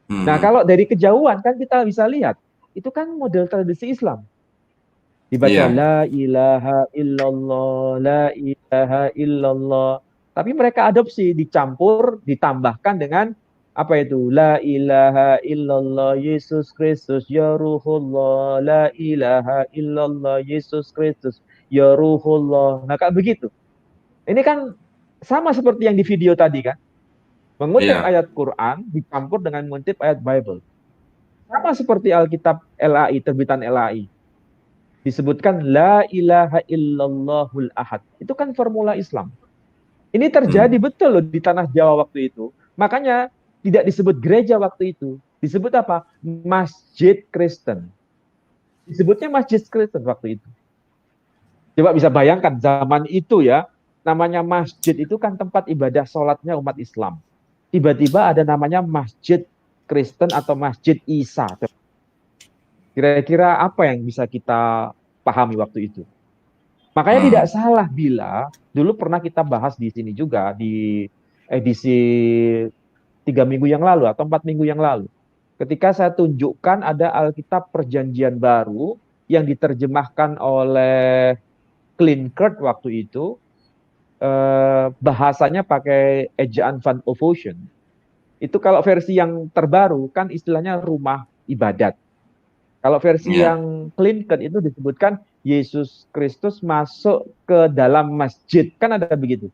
Nah, kalau dari kejauhan kan kita bisa lihat itu kan model tradisi Islam. Dibaca la ilaha illallah, la ilaha illallah. Tapi mereka adopsi, dicampur, ditambahkan dengan apa itu? La ilaha illallah Yesus Kristus ya Ruhullah, la ilaha illallah Yesus Kristus ya Ruhullah. Nah, kayak begitu. Ini kan sama seperti yang di video tadi kan. Mengutip ayat Quran dicampur dengan mengutip ayat Bible. Sama seperti Alkitab LAI, terbitan LAI. Disebutkan la ilaha illallahul ahad. Itu kan formula Islam. Ini terjadi betul loh di tanah Jawa waktu itu. Makanya tidak disebut gereja waktu itu. Disebut apa? Masjid Kristen. Disebutnya Masjid Kristen waktu itu. Coba bisa bayangkan zaman itu ya, namanya masjid itu kan tempat ibadah sholatnya umat Islam. Tiba-tiba ada namanya Masjid Kristen atau Masjid Isa. Kira-kira apa yang bisa kita pahami waktu itu? Makanya tidak salah bila dulu pernah kita bahas di sini juga di edisi 3 minggu yang lalu atau 4 minggu yang lalu. Ketika saya tunjukkan ada Alkitab Perjanjian Baru yang diterjemahkan oleh Klinkert waktu itu, bahasanya pakai ejaan Van Ophusen. Itu kalau versi yang terbaru kan istilahnya rumah ibadat. Kalau versi yang Klinkert itu disebutkan Yesus Kristus masuk ke dalam masjid. Kan ada begitu.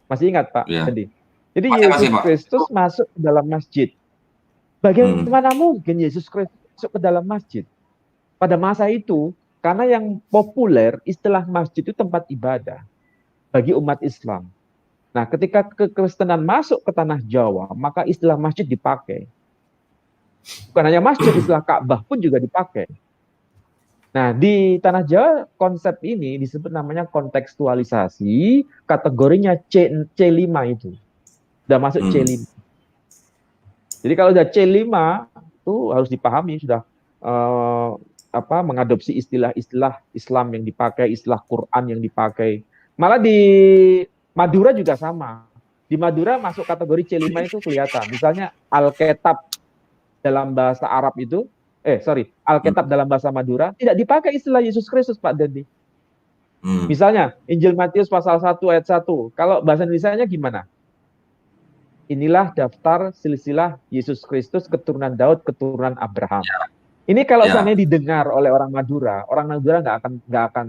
Masih ingat Pak? Jadi Yesus Kristus masuk ke dalam masjid. Bagaimana mungkin Yesus Kristus masuk ke dalam masjid? Pada masa itu, karena yang populer istilah masjid itu tempat ibadah bagi umat Islam. Nah, ketika kekristenan masuk ke tanah Jawa, maka istilah masjid dipakai. Bukan hanya masjid, istilah Ka'bah pun juga dipakai. Nah, di tanah Jawa konsep ini disebut namanya kontekstualisasi, kategorinya C5 itu. Sudah masuk C5. Jadi kalau sudah C5 itu harus dipahami sudah mengadopsi istilah-istilah Islam yang dipakai, istilah Quran yang dipakai. Malah di Madura juga sama. Di Madura masuk kategori C5 itu kelihatan. Misalnya Alkitab dalam bahasa Arab itu, Alkitab dalam bahasa Madura tidak dipakai istilah Yesus Kristus, Pak Dendi. Misalnya Injil Matius pasal 1 ayat 1. Kalau bahasa Indonesianya gimana? Inilah daftar silsilah Yesus Kristus keturunan Daud, keturunan Abraham. Ini kalau seandainya didengar oleh orang Madura nggak akan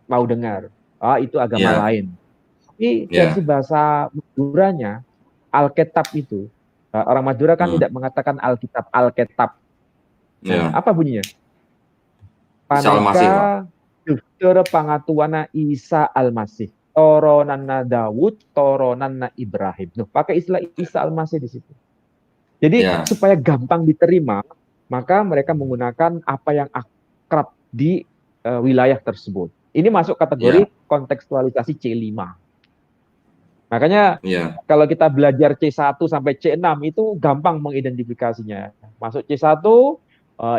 mau dengar. Itu agama lain. Tapi versi bahasa Maduranya Alkitab itu, orang Madura kan tidak mengatakan Alkitab, Alkitab. Apa bunyinya? Paneka Duftur Pangatuana Isa Al-Masih. Toronanna Daud, toronanna Ibrahim. Pakai istilah Isa Al-Masih di situ. Jadi supaya gampang diterima, maka mereka menggunakan apa yang akrab di wilayah tersebut. Ini masuk kategori kontekstualisasi C5. Makanya Iya. kalau kita belajar C1 sampai C6 itu gampang mengidentifikasinya. Masuk C1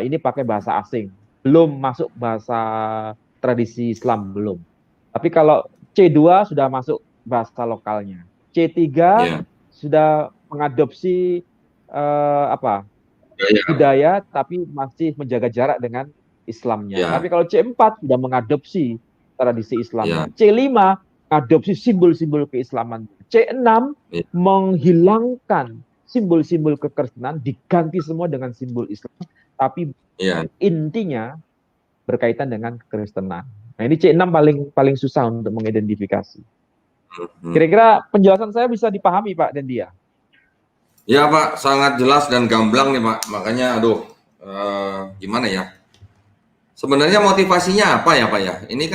ini pakai bahasa asing, belum masuk bahasa tradisi Islam, belum. Tapi kalau C2 sudah masuk bahasa lokalnya. C3 Iya. sudah mengadopsi Iya. budaya tapi masih menjaga jarak dengan Islamnya. Iya. Tapi kalau C4 sudah mengadopsi tradisi Islamnya. Iya. C5 adopsi simbol-simbol keislaman. C6 Iya. menghilangkan simbol-simbol kekristenan, diganti semua dengan simbol Islam, tapi Iya. intinya berkaitan dengan kekristenan. Nah, ini C6 paling susah untuk mengidentifikasi. Kira-kira penjelasan saya bisa dipahami, Pak Dendia? Ya Pak, sangat jelas dan gamblang nih Pak. Makanya gimana ya? Sebenarnya motivasinya apa ya Pak ya? Ini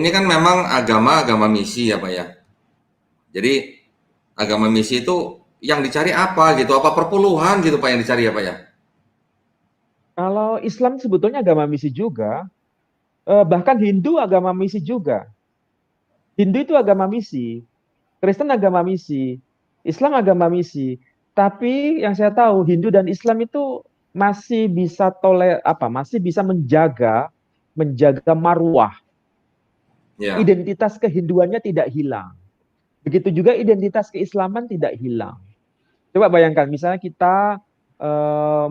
kan memang agama misi ya Pak ya. Jadi agama misi itu yang dicari apa gitu? Apa perpuluhan gitu Pak yang dicari ya Pak ya? Kalau Islam sebetulnya agama misi juga, bahkan Hindu agama misi juga. Hindu itu agama misi, Kristen agama misi, Islam agama misi. Tapi yang saya tahu Hindu dan Islam itu masih bisa masih bisa menjaga marwah. Ya. Identitas kehinduannya tidak hilang. Begitu juga identitas keislaman tidak hilang. Coba bayangkan, misalnya kita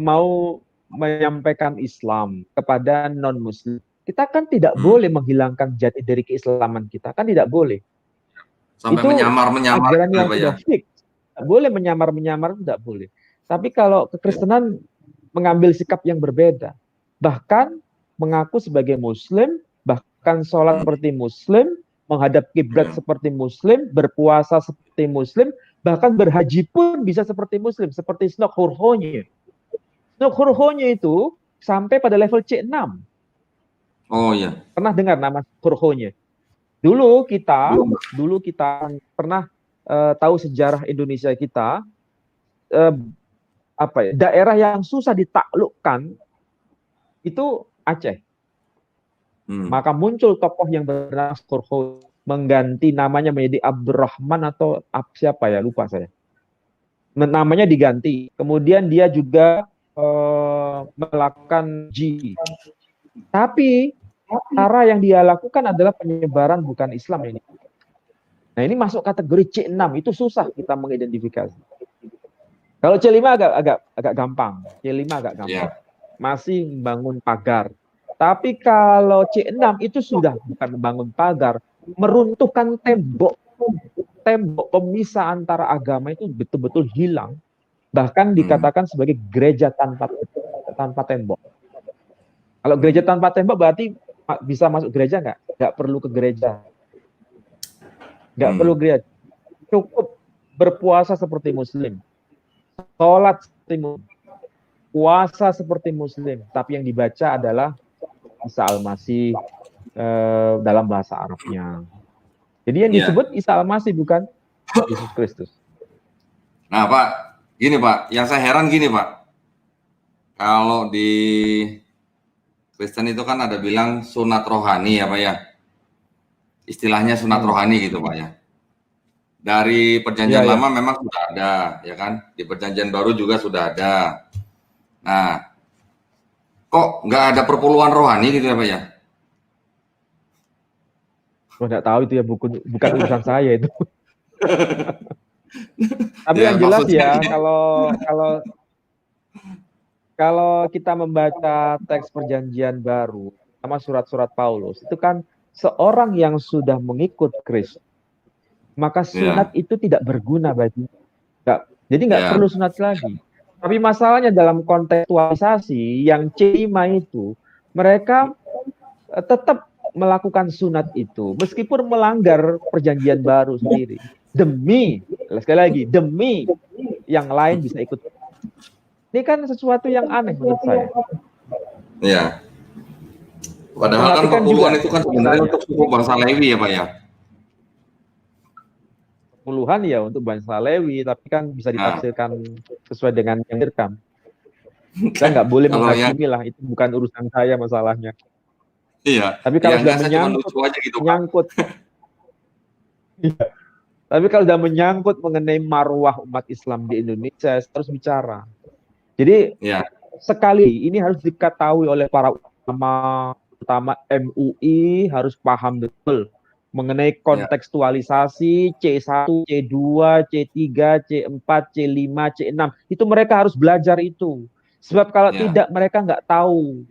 mau menyampaikan Islam kepada non-Muslim, kita kan tidak boleh menghilangkan jati diri keislaman kita, kan tidak boleh. Sampai itu menyamar-menyamar ajaran yang ya, sudah fix. Tidak boleh menyamar-menyamar, tidak boleh. Tapi kalau kekristenan mengambil sikap yang berbeda, bahkan mengaku sebagai Muslim, bahkan sholat seperti Muslim, menghadap kiblat seperti Muslim, berpuasa seperti Muslim, bahkan berhaji pun bisa seperti Muslim, seperti Snok Hurhonye. Snok Hurhonye itu sampai pada level C6. Oh iya. Pernah dengar nama Hurhonye? Dulu kita pernah tahu sejarah Indonesia kita, daerah yang susah ditaklukkan itu Aceh. Maka muncul tokoh yang bernama Hurhonye, mengganti namanya menjadi Abdurrahman atau siapa ya, lupa saya. Namanya diganti. Kemudian dia juga melakukan tapi cara yang dia lakukan adalah penyebaran bukan Islam ini. Nah, ini masuk kategori C6, itu susah kita mengidentifikasi. Kalau C5 agak gampang. C5 agak gampang. Masih membangun pagar. Tapi kalau C6 itu sudah bukan membangun pagar, meruntuhkan tembok pemisah antara agama itu betul-betul hilang. Bahkan dikatakan sebagai gereja tanpa tembok. Kalau gereja tanpa tembok berarti bisa masuk gereja nggak? Nggak perlu ke gereja. Nggak perlu gereja. Cukup berpuasa seperti Muslim. Sholat seperti Muslim. Puasa seperti Muslim. Tapi yang dibaca adalah Isa Al-Masih dalam bahasa Arabnya. Jadi yang disebut Isa Al-Masih bukan Yesus Kristus. Nah Pak, gini Pak, yang saya heran gini Pak. Kalau di Kristen itu kan ada bilang sunat rohani ya Pak ya. Istilahnya sunat rohani gitu Pak ya. Dari perjanjian lama memang sudah ada ya kan. Di perjanjian baru juga sudah ada. Nah, kok nggak ada perpuluhan rohani gitu ya Pak ya? Saya nggak tahu itu ya, bukan urusan saya itu. Tapi yang jelas ya, kalau kita membaca teks perjanjian baru sama surat-surat Paulus, itu kan seorang yang sudah mengikut Kristus, maka sunat itu tidak berguna bagi. Jadi nggak perlu sunat lagi. Tapi masalahnya dalam kontekstualisasi yang C5 itu, mereka tetap melakukan sunat itu, meskipun melanggar perjanjian baru sendiri. Sekali lagi, demi yang lain bisa ikut. Ini kan sesuatu yang aneh menurut saya. Iya. Padahal kan perpuluhan itu kan sebenarnya untuk suku bangsa Lewi ya Pak ya. Puluhan ya untuk bangsa Lewi, tapi kan bisa ditafsirkan sesuai dengan yang direkam. Saya nggak boleh menghakimi lah, itu bukan urusan saya masalahnya. Iya. Tapi Iya, kalau sudah enggak, saya cuma menyangkut lucu aja gitu, Pak. menyangkut Iya. Tapi kalau sudah menyangkut mengenai marwah umat Islam di Indonesia, saya harus bicara. Jadi Iya, sekali ini harus diketahui oleh para ulama, terutama MUI harus paham betul mengenai iya, kontekstualisasi C1, C2, C3, C4, C5, C6. Itu mereka harus belajar itu. Sebab kalau iya, tidak mereka nggak tahu.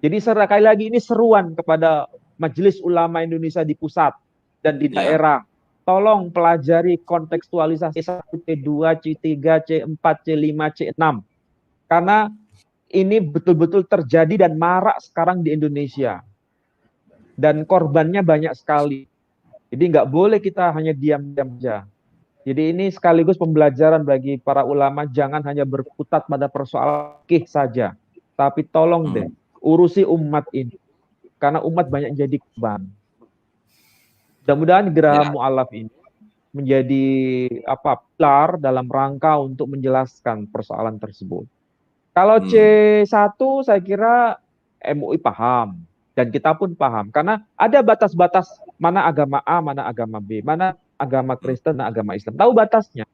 Jadi sekali lagi ini seruan kepada Majelis Ulama Indonesia di pusat dan di iya, daerah. Tolong pelajari kontekstualisasi C1, C2, C3, C4, C5, C6. Karena ini betul-betul terjadi dan marak sekarang di Indonesia. Dan korbannya banyak sekali. Jadi nggak boleh kita hanya diam-diam saja. Jadi ini sekaligus pembelajaran bagi para ulama, jangan hanya berkutat pada persoalan fikih saja. Tapi tolong deh, urusi umat ini. Karena umat banyak jadi korban. Mudah-mudahan Geraha iya, Mu'alaf ini menjadi pilar dalam rangka untuk menjelaskan persoalan tersebut. Kalau hmm, C1 saya kira MUI paham dan kita pun paham karena ada batas-batas mana agama A, mana agama B, mana agama hmm, Kristen, mana agama Islam. Tahu batasnya.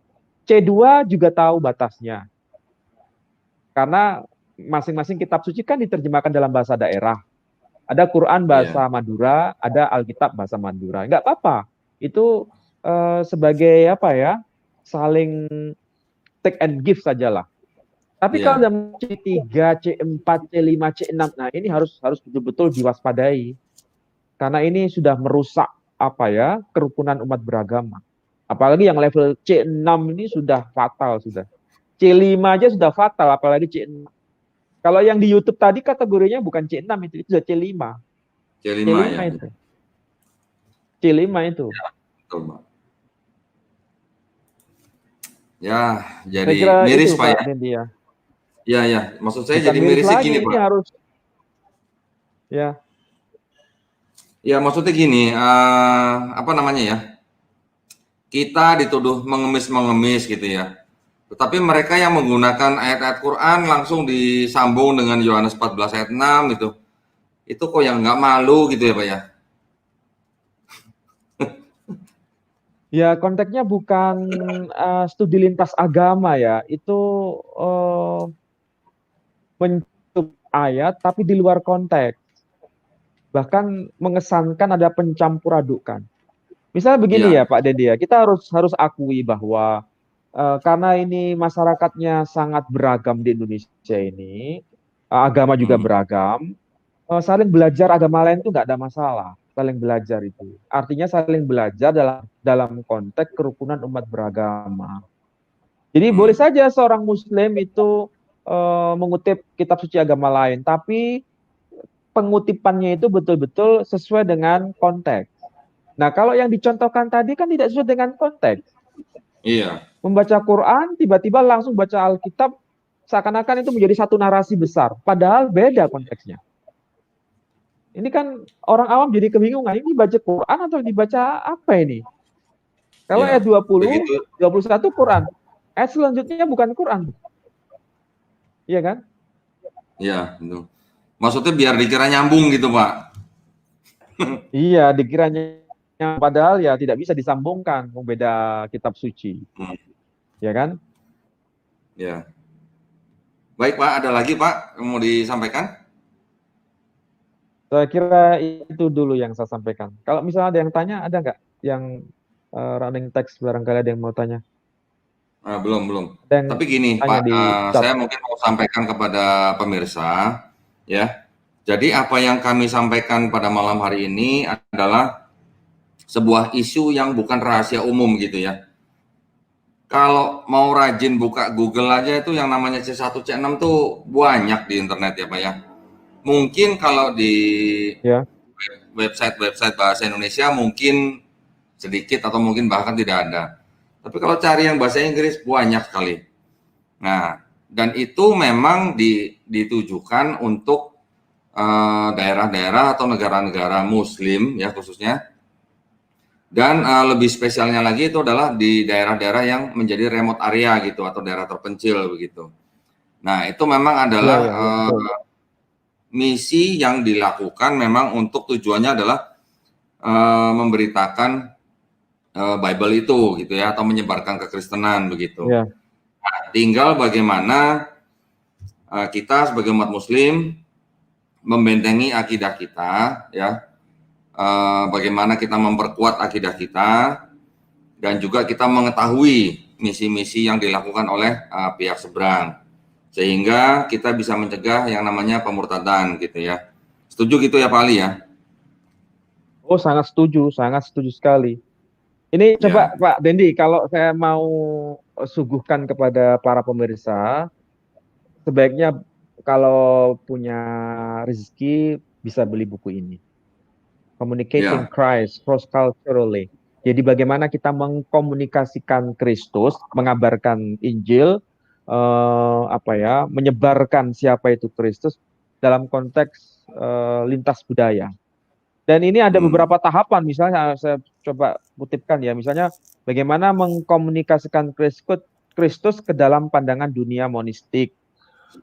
C2 juga tahu batasnya. Karena masing-masing kitab suci kan diterjemahkan dalam bahasa daerah. Ada Quran iya, bahasa Madura, ada Alkitab bahasa Madura. Enggak apa-apa. Itu sebagai apa ya? Saling take and give sajalah. Tapi kalau iya, dalam C3, C4, C5, C6, nah ini harus betul-betul diwaspadai. Karena ini sudah merusak apa ya, kerukunan umat beragama. Apalagi yang level C6 ini sudah fatal sudah. C5 aja sudah fatal, apalagi C6. Kalau yang di YouTube tadi kategorinya bukan C6 itu sudah C5. C5 C5 ya, itu. C5 itu. betul, Pak. Ya, Saya jadi kira itu miris, Pak, Pak ya. Dendi ya. Iya, iya, maksud saya Bukan jadi miris mirisnya lagi, gini, ini Pak. harus ya. Ya, maksudnya gini, apa namanya ya? Kita dituduh mengemis-mengemis gitu ya. Tetapi mereka yang menggunakan ayat-ayat Quran langsung disambung dengan Yohanes 14 ayat 6 gitu. Itu kok yang nggak malu gitu ya, Pak ya? Ya, konteksnya bukan studi lintas agama ya. Itu mencukup ayat tapi di luar konteks. Bahkan mengesankan ada pencampur adukan. Misalnya begini Iya, ya Pak Dendi ya, kita harus akui bahwa karena ini masyarakatnya sangat beragam di Indonesia ini, agama juga hmm, beragam, saling belajar agama lain itu nggak ada masalah. Saling belajar itu. Artinya saling belajar dalam konteks kerukunan umat beragama. Jadi boleh hmm, saja seorang Muslim itu mengutip kitab suci agama lain, tapi pengutipannya itu betul-betul sesuai dengan konteks. Nah, kalau yang dicontohkan tadi kan tidak sesuai dengan konteks. iya, Membaca Quran, tiba-tiba langsung baca Alkitab, seakan-akan itu menjadi satu narasi besar. Padahal beda konteksnya. Ini kan orang awam jadi kebingungan, ini baca Quran atau dibaca apa ini? Kalau ayat iya, 20, begitu, 21 Quran. Ayat selanjutnya bukan Quran. Iya kan? iya, itu. Maksudnya biar dikira nyambung gitu, Pak. Iya, dikiranya padahal ya tidak bisa disambungkan membeda kitab suci. Hmm, Ya kan? ya. Baik, Pak, ada lagi, Pak, yang mau disampaikan? Saya kira itu dulu yang saya sampaikan. Kalau misalnya ada yang tanya, ada nggak yang running text barangkali ada yang mau tanya? Belum, belum. Ada yang Tapi gini, tanya Pak, di chat. saya mungkin mau sampaikan kepada pemirsa, ya. Jadi apa yang kami sampaikan pada malam hari ini adalah sebuah isu yang bukan rahasia umum gitu ya. Kalau mau rajin buka Google aja itu yang namanya C1, C6 tuh banyak di internet ya, Pak ya. Mungkin kalau di Ya, website-website bahasa Indonesia mungkin sedikit atau mungkin bahkan tidak ada. Tapi kalau cari yang bahasa Inggris banyak sekali. Nah, dan itu memang ditujukan untuk daerah-daerah atau negara-negara Muslim ya khususnya. Dan lebih spesialnya lagi itu adalah di daerah-daerah yang menjadi remote area gitu atau daerah terpencil begitu. Nah, itu memang ya, adalah ya, ya, betul. misi yang dilakukan memang untuk tujuannya adalah memberitakan Bible itu gitu ya, atau menyebarkan kekristenan begitu. Ya. Nah, tinggal bagaimana kita sebagai umat Muslim membentengi akidah kita, ya, bagaimana kita memperkuat akidah kita, dan juga kita mengetahui misi-misi yang dilakukan oleh pihak seberang, sehingga kita bisa mencegah yang namanya pemurtadan gitu ya. Setuju gitu ya Pak Ali ya? Oh, sangat setuju sekali. Ini coba Ya. Pak Dendi, kalau saya mau suguhkan kepada para pemirsa, sebaiknya kalau punya rezeki bisa beli buku ini. Communicating Ya. Christ Cross-Culturally. Jadi bagaimana kita mengkomunikasikan Kristus, mengabarkan Injil, menyebarkan siapa itu Kristus dalam konteks lintas budaya. Dan ini ada beberapa tahapan, misalnya saya coba kutipkan ya, misalnya bagaimana mengkomunikasikan Kristus ke dalam pandangan dunia monistik,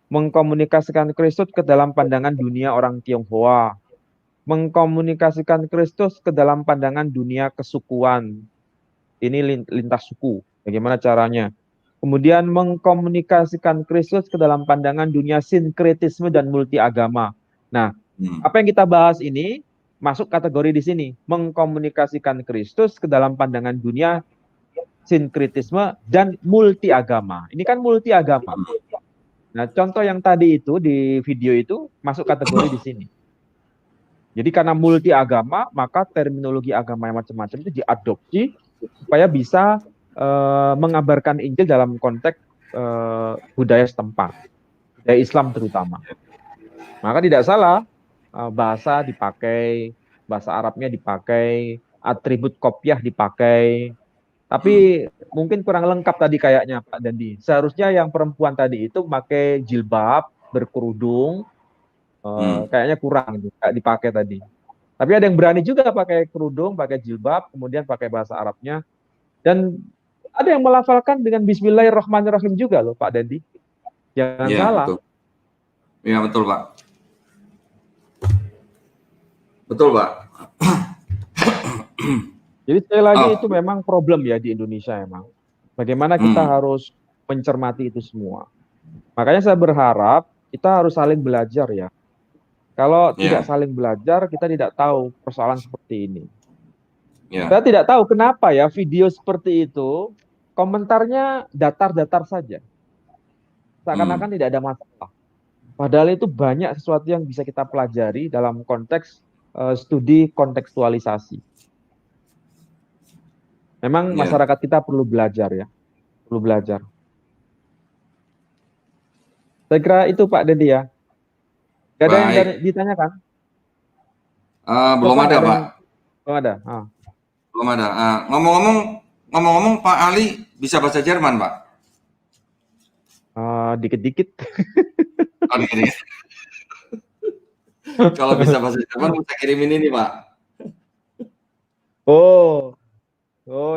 mengkomunikasikan Kristus ke dalam pandangan dunia orang Tionghoa, mengkomunikasikan Kristus ke dalam pandangan dunia kesukuan. Ini lintas suku, bagaimana caranya. Kemudian mengkomunikasikan Kristus ke dalam pandangan dunia sinkretisme dan multi agama. Nah, apa yang kita bahas ini masuk kategori di sini, mengkomunikasikan Kristus ke dalam pandangan dunia sinkretisme dan multi agama. Ini kan multi agama. Nah, contoh yang tadi itu di video itu masuk kategori di sini. Jadi karena multi agama, maka terminologi agama yang macam-macam itu diadopsi supaya bisa mengabarkan Injil dalam konteks budaya setempat, budaya Islam terutama. Maka tidak salah bahasa dipakai, bahasa Arabnya dipakai, atribut kopiah dipakai. Tapi mungkin kurang lengkap tadi kayaknya Pak Dandi. Seharusnya yang perempuan tadi itu pakai jilbab, berkerudung, kayaknya kurang itu, kayak dipakai tadi. Tapi ada yang berani juga pakai kerudung, pakai jilbab, kemudian pakai bahasa Arabnya. Dan ada yang melafalkan dengan Bismillahirrahmanirrahim juga loh Pak Dandi. Jangan salah. Betul. Ya betul Pak. Betul Pak. Jadi sekali lagi itu memang problem ya di Indonesia emang. Bagaimana kita harus mencermati itu semua. Makanya saya berharap kita harus saling belajar ya. Kalau tidak saling belajar, kita tidak tahu persoalan seperti ini. Saya tidak tahu kenapa ya video seperti itu, komentarnya datar-datar saja. Seakan-akan tidak ada masalah. Padahal itu banyak sesuatu yang bisa kita pelajari dalam konteks studi kontekstualisasi. Memang masyarakat kita perlu belajar ya. Perlu belajar. Saya kira itu Pak Dendi ya. Gak ada yang ditanyakan? Belum ada Pak. Belum ada. Belum ada. Ngomong-ngomong Pak Ali bisa bahasa Jerman Pak? Dikit-dikit. Oh, dikit-dikit. Kalau bisa bahasa Jerman bisa kirimin ini Pak. Oh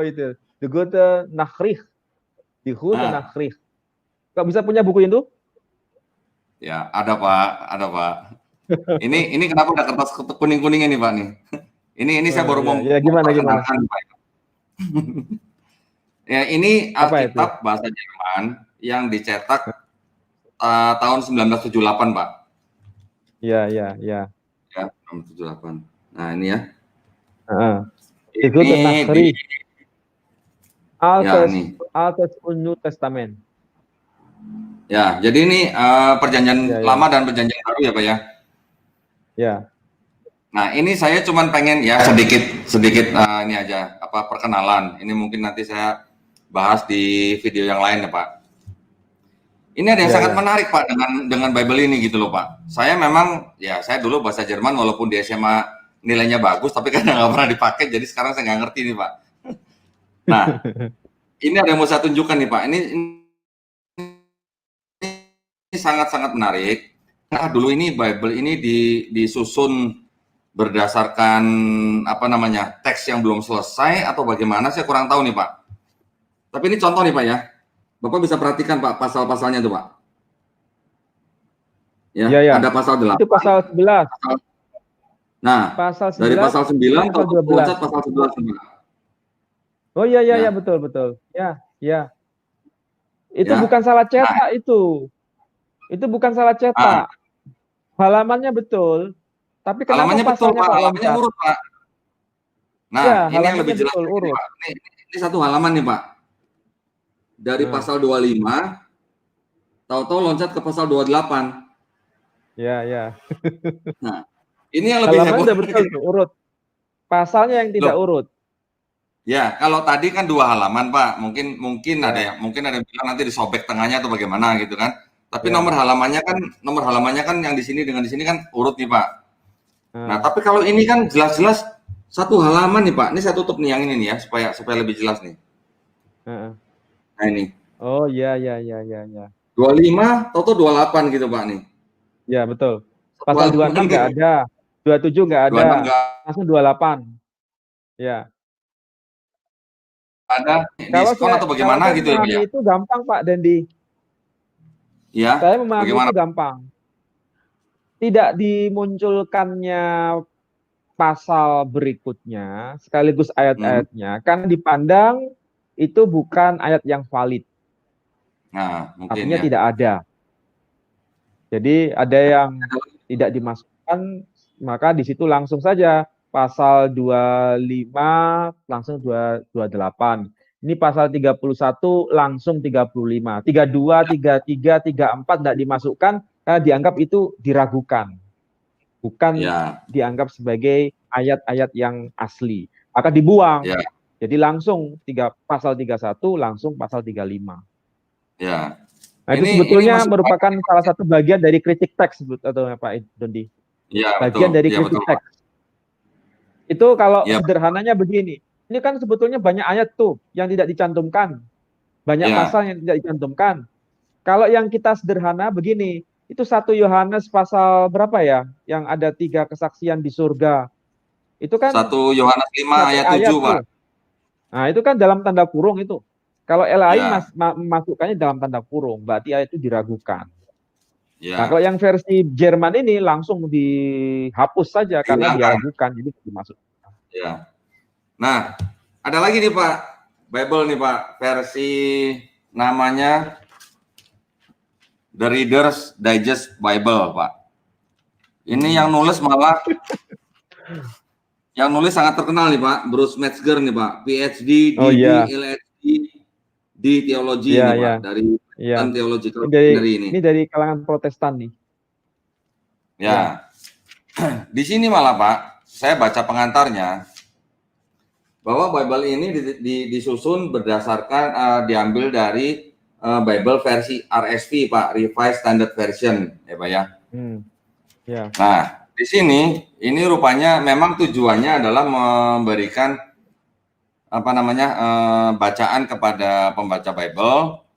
itu. The Gute Nachricht. Die Gute Nachricht. Kok bisa punya buku itu? Ya, ada Pak. Ini kenapa ada kertas kuning-kuning ini Pak nih? Ini saya baru mau gimana? Pak. Ya, ini Alkitab bahasa Jerman yang dicetak tahun 1978 Pak. Ya. Ya, 1978. Nah, ini ya. Ini Altes und New Testament. Ya, jadi ini perjanjian lama dan perjanjian baru ya Pak ya. Ya. Nah, ini saya cuman pengen ya sedikit ini aja perkenalan. Ini mungkin nanti saya bahas di video yang lain ya Pak. Ini ada yang sangat menarik Pak dengan Bible ini gitu loh Pak. Saya memang ya saya dulu bahasa Jerman walaupun di SMA nilainya bagus tapi karena nggak pernah dipakai jadi sekarang saya nggak ngerti nih Pak. Nah, ini ada yang mau saya tunjukkan nih Pak. Ini sangat-sangat menarik. Nah, dulu ini Bible ini disusun berdasarkan teks yang belum selesai atau bagaimana saya kurang tahu nih Pak. Tapi ini contoh nih Pak ya. Bapak bisa perhatikan Pak pasal-pasalnya tuh Pak. Ya, Iya, ya. ada pasal 8. Itu pasal 11. Nah, Pasal 11 dari pasal 9 pasal 12. loncat pasal 11 Pak. Oh iya, iya, Ya. iya, betul, betul. Ya, ya. Itu Ya. bukan salah cetak itu. Itu bukan salah cetak. Halamannya betul. Tapi kenapa Halamannya betul pasalnya Pak, kok halamannya loncat? urut Pak. Nah, Ya, ini yang lebih halamannya jelas betul, lagi, urut. Pak. Ini satu halaman nih Pak. Dari Nah, pasal 25, tahu-tahu loncat ke pasal 28. ya, ya. Nah, ini yang lebih Halaman heboh. udah betul tuh, urut. Pasalnya yang tidak Loh, urut. ya, kalau tadi kan 2 halaman Pak, mungkin Ya. ada yang bilang nanti disobek tengahnya atau bagaimana gitu kan. Tapi Ya. nomor halamannya kan yang di sini dengan di sini kan urut nih Pak. Nah, Nah, tapi kalau ini kan jelas-jelas satu halaman nih Pak. Ini saya tutup nih yang ini nih ya supaya lebih jelas nih. heeh. Nah, ini. Oh iya, iya, iya, iya, iya. 25 atau 28 gitu Pak nih. Ya, betul. Satu Pasal halaman 26 nggak gitu. ada. 27 nggak ada. 26 nggak Langsung 28. Ya. ada Kalau diskon atau bagaimana saya gitu ya Pak ya? memahami itu gampang, Pak Dendi. Iya, Saya memahami bagaimana? itu gampang. Tidak dimunculkannya pasal berikutnya sekaligus ayat-ayatnya kan dipandang itu bukan ayat yang valid. Nah, mungkin Artinya ya. tidak ada. Jadi ada yang tidak dimasukkan, maka di situ langsung saja pasal 25 langsung 28. Ini pasal 31 langsung 35. 32, 33, 34 tidak dimasukkan karena dianggap itu diragukan. Bukan Ya, dianggap sebagai ayat-ayat yang asli. Maka dibuang. ya, Jadi langsung pasal 31 langsung pasal 35. ya. Nah, itu Ini sebetulnya masuk merupakan salah satu bagian dari kritik teks atau Pak Dondi. Iya, Bagian betul. dari Iya, kritik betul, Pak. teks. Itu kalau Iya, sederhananya begini. Ini kan sebetulnya banyak ayat tuh yang tidak dicantumkan. Banyak iya. pasal yang tidak dicantumkan. Kalau yang kita sederhana begini, itu 1 Yohanes pasal berapa ya? Yang ada 3 kesaksian di surga. Itu kan 1 Yohanes 5 satu ayat ayat 7, Pak. tuh. Nah, itu kan dalam tanda kurung itu. Kalau LAI Ya, memasukkannya dalam tanda kurung, berarti ayat itu diragukan. Nah, ya. kalau yang versi Jerman ini langsung dihapus saja karena Dihilangkan. diragukan, jadi dimasukkan. Ya. Nah, ada lagi nih Pak, Bible nih Pak, versi namanya The Reader's Digest Bible, Pak. Ini yang nulis malah yang nulis sangat terkenal nih Pak, Bruce Metzger nih Pak, PhD, Oh DD, iya, LHD di teologi iya, nih Pak, iya, dari iya. Theological Ini Seminary ini. dari kalangan Protestan nih. Ya. Di sini malah Pak, saya baca pengantarnya bahwa Bible ini disusun berdasarkan diambil dari Bible versi RSV Pak, Revised Standard Version ya Pak ya. Ya. Nah, di sini ini rupanya memang tujuannya adalah memberikan apa namanya bacaan kepada pembaca Bible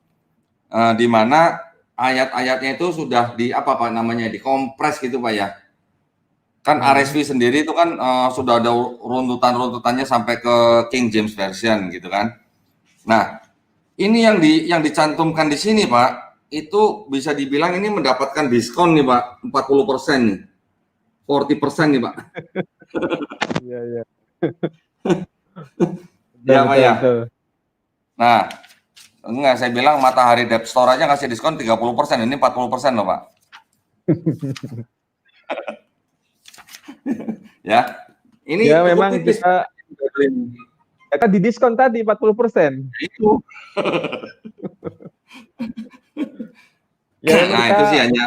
di mana ayat-ayatnya itu sudah apa namanya dikompres gitu Pak ya. Kan RSV sendiri itu kan sudah ada runtutannya sampai ke King James Version gitu kan. Nah, ini yang dicantumkan di sini Pak, itu bisa dibilang ini mendapatkan diskon nih Pak, 40% nih. 40% nih Pak. Iya, iya. Ya Pak ya. Betul. Nah, enggak saya bilang Matahari Dep Store aja ngasih diskon 30%, ini 40% loh Pak. Ya, ini ya memang tipis. kita didiskon tadi 40%. Itu. Ya, nah, kita, itu sih hanya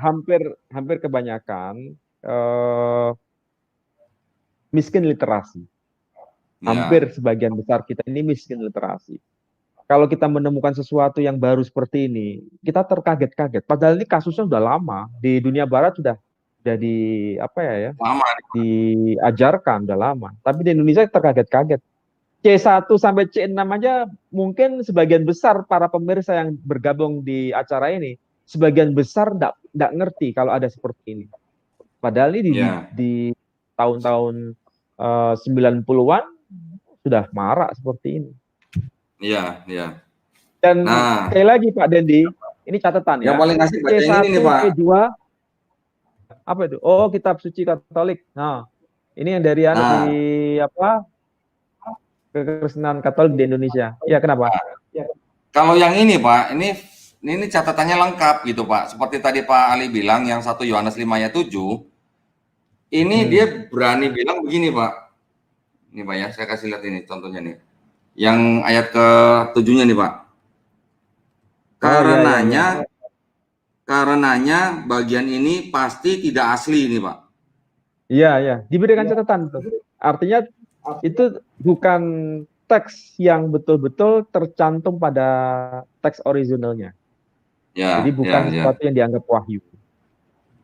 hampir kebanyakan miskin literasi. Hampir sebagian besar kita ini miskin literasi. Kalau kita menemukan sesuatu yang baru seperti ini, kita terkaget-kaget. Padahal ini kasusnya sudah lama di dunia barat sudah jadi apa ya? Lama. Diajarkan udah lama. Tapi di Indonesia terkaget-kaget. C1 sampai C6 aja mungkin sebagian besar para pemirsa yang bergabung di acara ini sebagian besar enggak ngerti kalau ada seperti ini. Padahal ini di tahun-tahun 90-an sudah marak seperti ini. Iya, iya. Dan sekali lagi Pak Dendi, ini catatan yang ya. paling asik baca C1, ini nih Pak. C2, apa itu? Oh, kitab suci Katolik. Nah, ini yang dari anu Nah, di apa? Kekristenan Katolik di Indonesia. Ya, kenapa? kalau yang ini Pak, ini catatannya lengkap gitu Pak. Seperti tadi Pak Ali bilang yang 1 Yohanes 5 ayat 7, ini Hmm. dia berani bilang begini Pak. Ini Pak ya, saya kasih lihat ini contohnya nih. Yang ayat ke-7-nya nih Pak. Oh, ya, ya, ya. Karenanya bagian ini pasti tidak asli ini Pak. Iya, ya. Diberikan catatan tuh. Artinya itu bukan teks yang betul-betul tercantum pada teks originalnya. Jadi Ya, bukan ya, ya, sesuatu yang dianggap wahyu.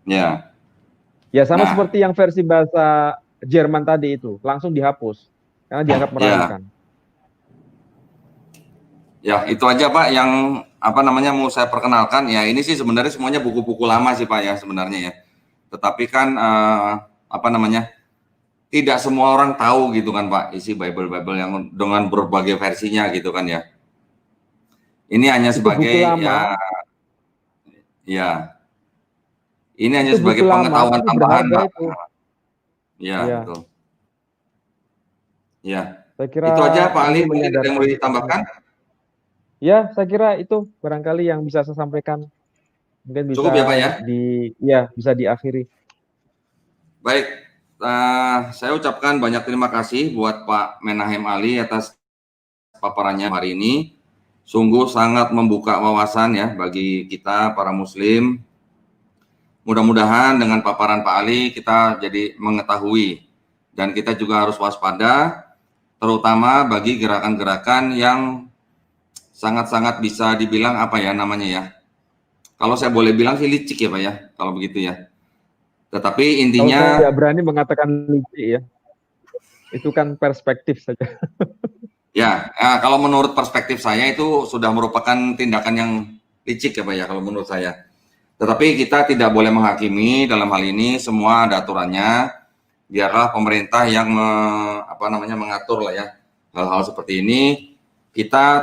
ya. Ya sama Nah, seperti yang versi bahasa Jerman tadi itu, langsung dihapus karena dianggap ya, meragukan. ya itu aja Pak yang apa namanya mau saya perkenalkan. Ya ini sih sebenarnya semuanya buku-buku lama sih Pak ya sebenarnya ya. Tetapi kan apa namanya tidak semua orang tahu gitu kan Pak isi Bible yang dengan berbagai versinya gitu kan ya. Ini hanya Itu buku sebagai lama, ya ini hanya itu sebagai buku lama pengetahuan tapi tambahan berharga Pak. itu. Ya Ya, betul. Ya saya kira itu aja Pak Ali. ini Mungkin ada yang menyadarkan mau kita ditambahkan? semua. Ya, saya kira itu barangkali yang bisa saya sampaikan. Mungkin bisa Cukup ya Pak ya. bisa diakhiri. Baik, saya ucapkan banyak terima kasih buat Pak Menahem Ali atas paparannya hari ini. Sungguh sangat membuka wawasan ya bagi kita para muslim. Mudah-mudahan dengan paparan Pak Ali kita jadi mengetahui dan kita juga harus waspada terutama bagi gerakan-gerakan yang sangat-sangat bisa dibilang apa ya namanya ya. Kalau saya boleh bilang sih licik ya Pak ya, kalau begitu ya. Tetapi Kalau intinya saya tidak berani mengatakan licik ya, itu kan perspektif saja. ya, kalau menurut perspektif saya itu sudah merupakan tindakan yang licik ya Pak ya kalau menurut saya. Tetapi kita tidak boleh menghakimi dalam hal ini, semua ada aturannya. Biarlah pemerintah yang mengatur lah ya hal-hal seperti ini.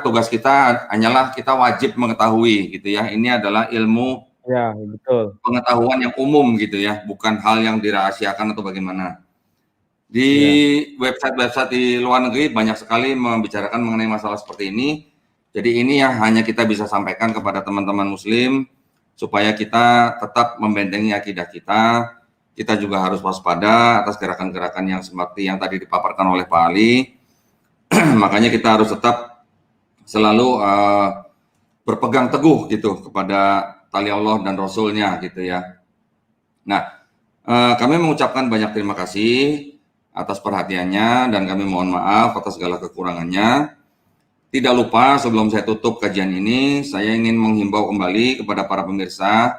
Tugas kita hanyalah kita wajib mengetahui gitu ya. Ini adalah ilmu Ya, betul. pengetahuan yang umum gitu ya, bukan hal yang dirahasiakan atau bagaimana. Di website-website di luar negeri banyak sekali membicarakan mengenai masalah seperti ini. Jadi ini yang hanya kita bisa sampaikan kepada teman-teman muslim supaya kita tetap membentengi akidah kita. Kita juga harus waspada atas gerakan-gerakan yang seperti yang tadi dipaparkan oleh Pak Ali. Makanya kita harus tetap selalu berpegang teguh gitu kepada tali Allah dan Rasul-Nya gitu ya. Nah, kami mengucapkan banyak terima kasih atas perhatiannya dan kami mohon maaf atas segala kekurangannya. Tidak lupa sebelum saya tutup kajian ini, saya ingin menghimbau kembali kepada para pemirsa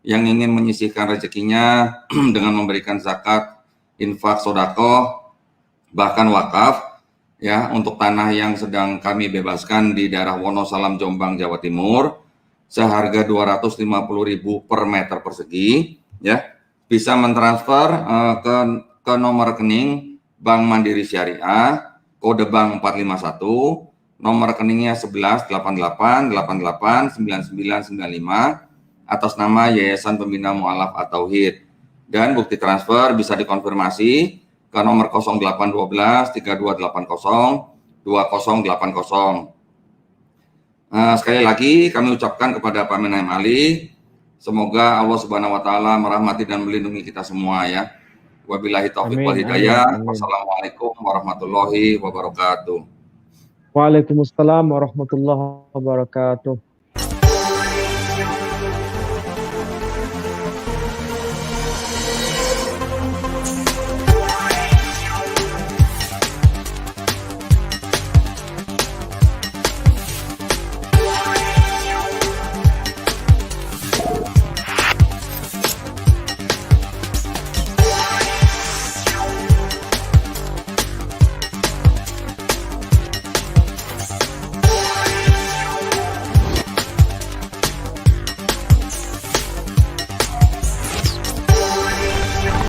yang ingin menyisihkan rezekinya dengan memberikan zakat, infak, sedekah, bahkan wakaf ya untuk tanah yang sedang kami bebaskan di daerah Wonosalam, Jombang, Jawa Timur seharga 250.000 per meter persegi ya bisa mentransfer ke nomor rekening Bank Mandiri Syariah kode bank 451 nomor rekeningnya 1188889995 atas nama Yayasan Pembina Mu'alaf At-Tauhid dan bukti transfer bisa dikonfirmasi ke nomor 0812 3280 2080. Sekali lagi kami ucapkan kepada Pak Menahem Ali, semoga Allah Subhanahu wa taala merahmati dan melindungi kita semua ya. Wabillahi taufiq wal hidayah. Wassalamualaikum warahmatullahi wabarakatuh. Waalaikumsalam warahmatullahi wabarakatuh.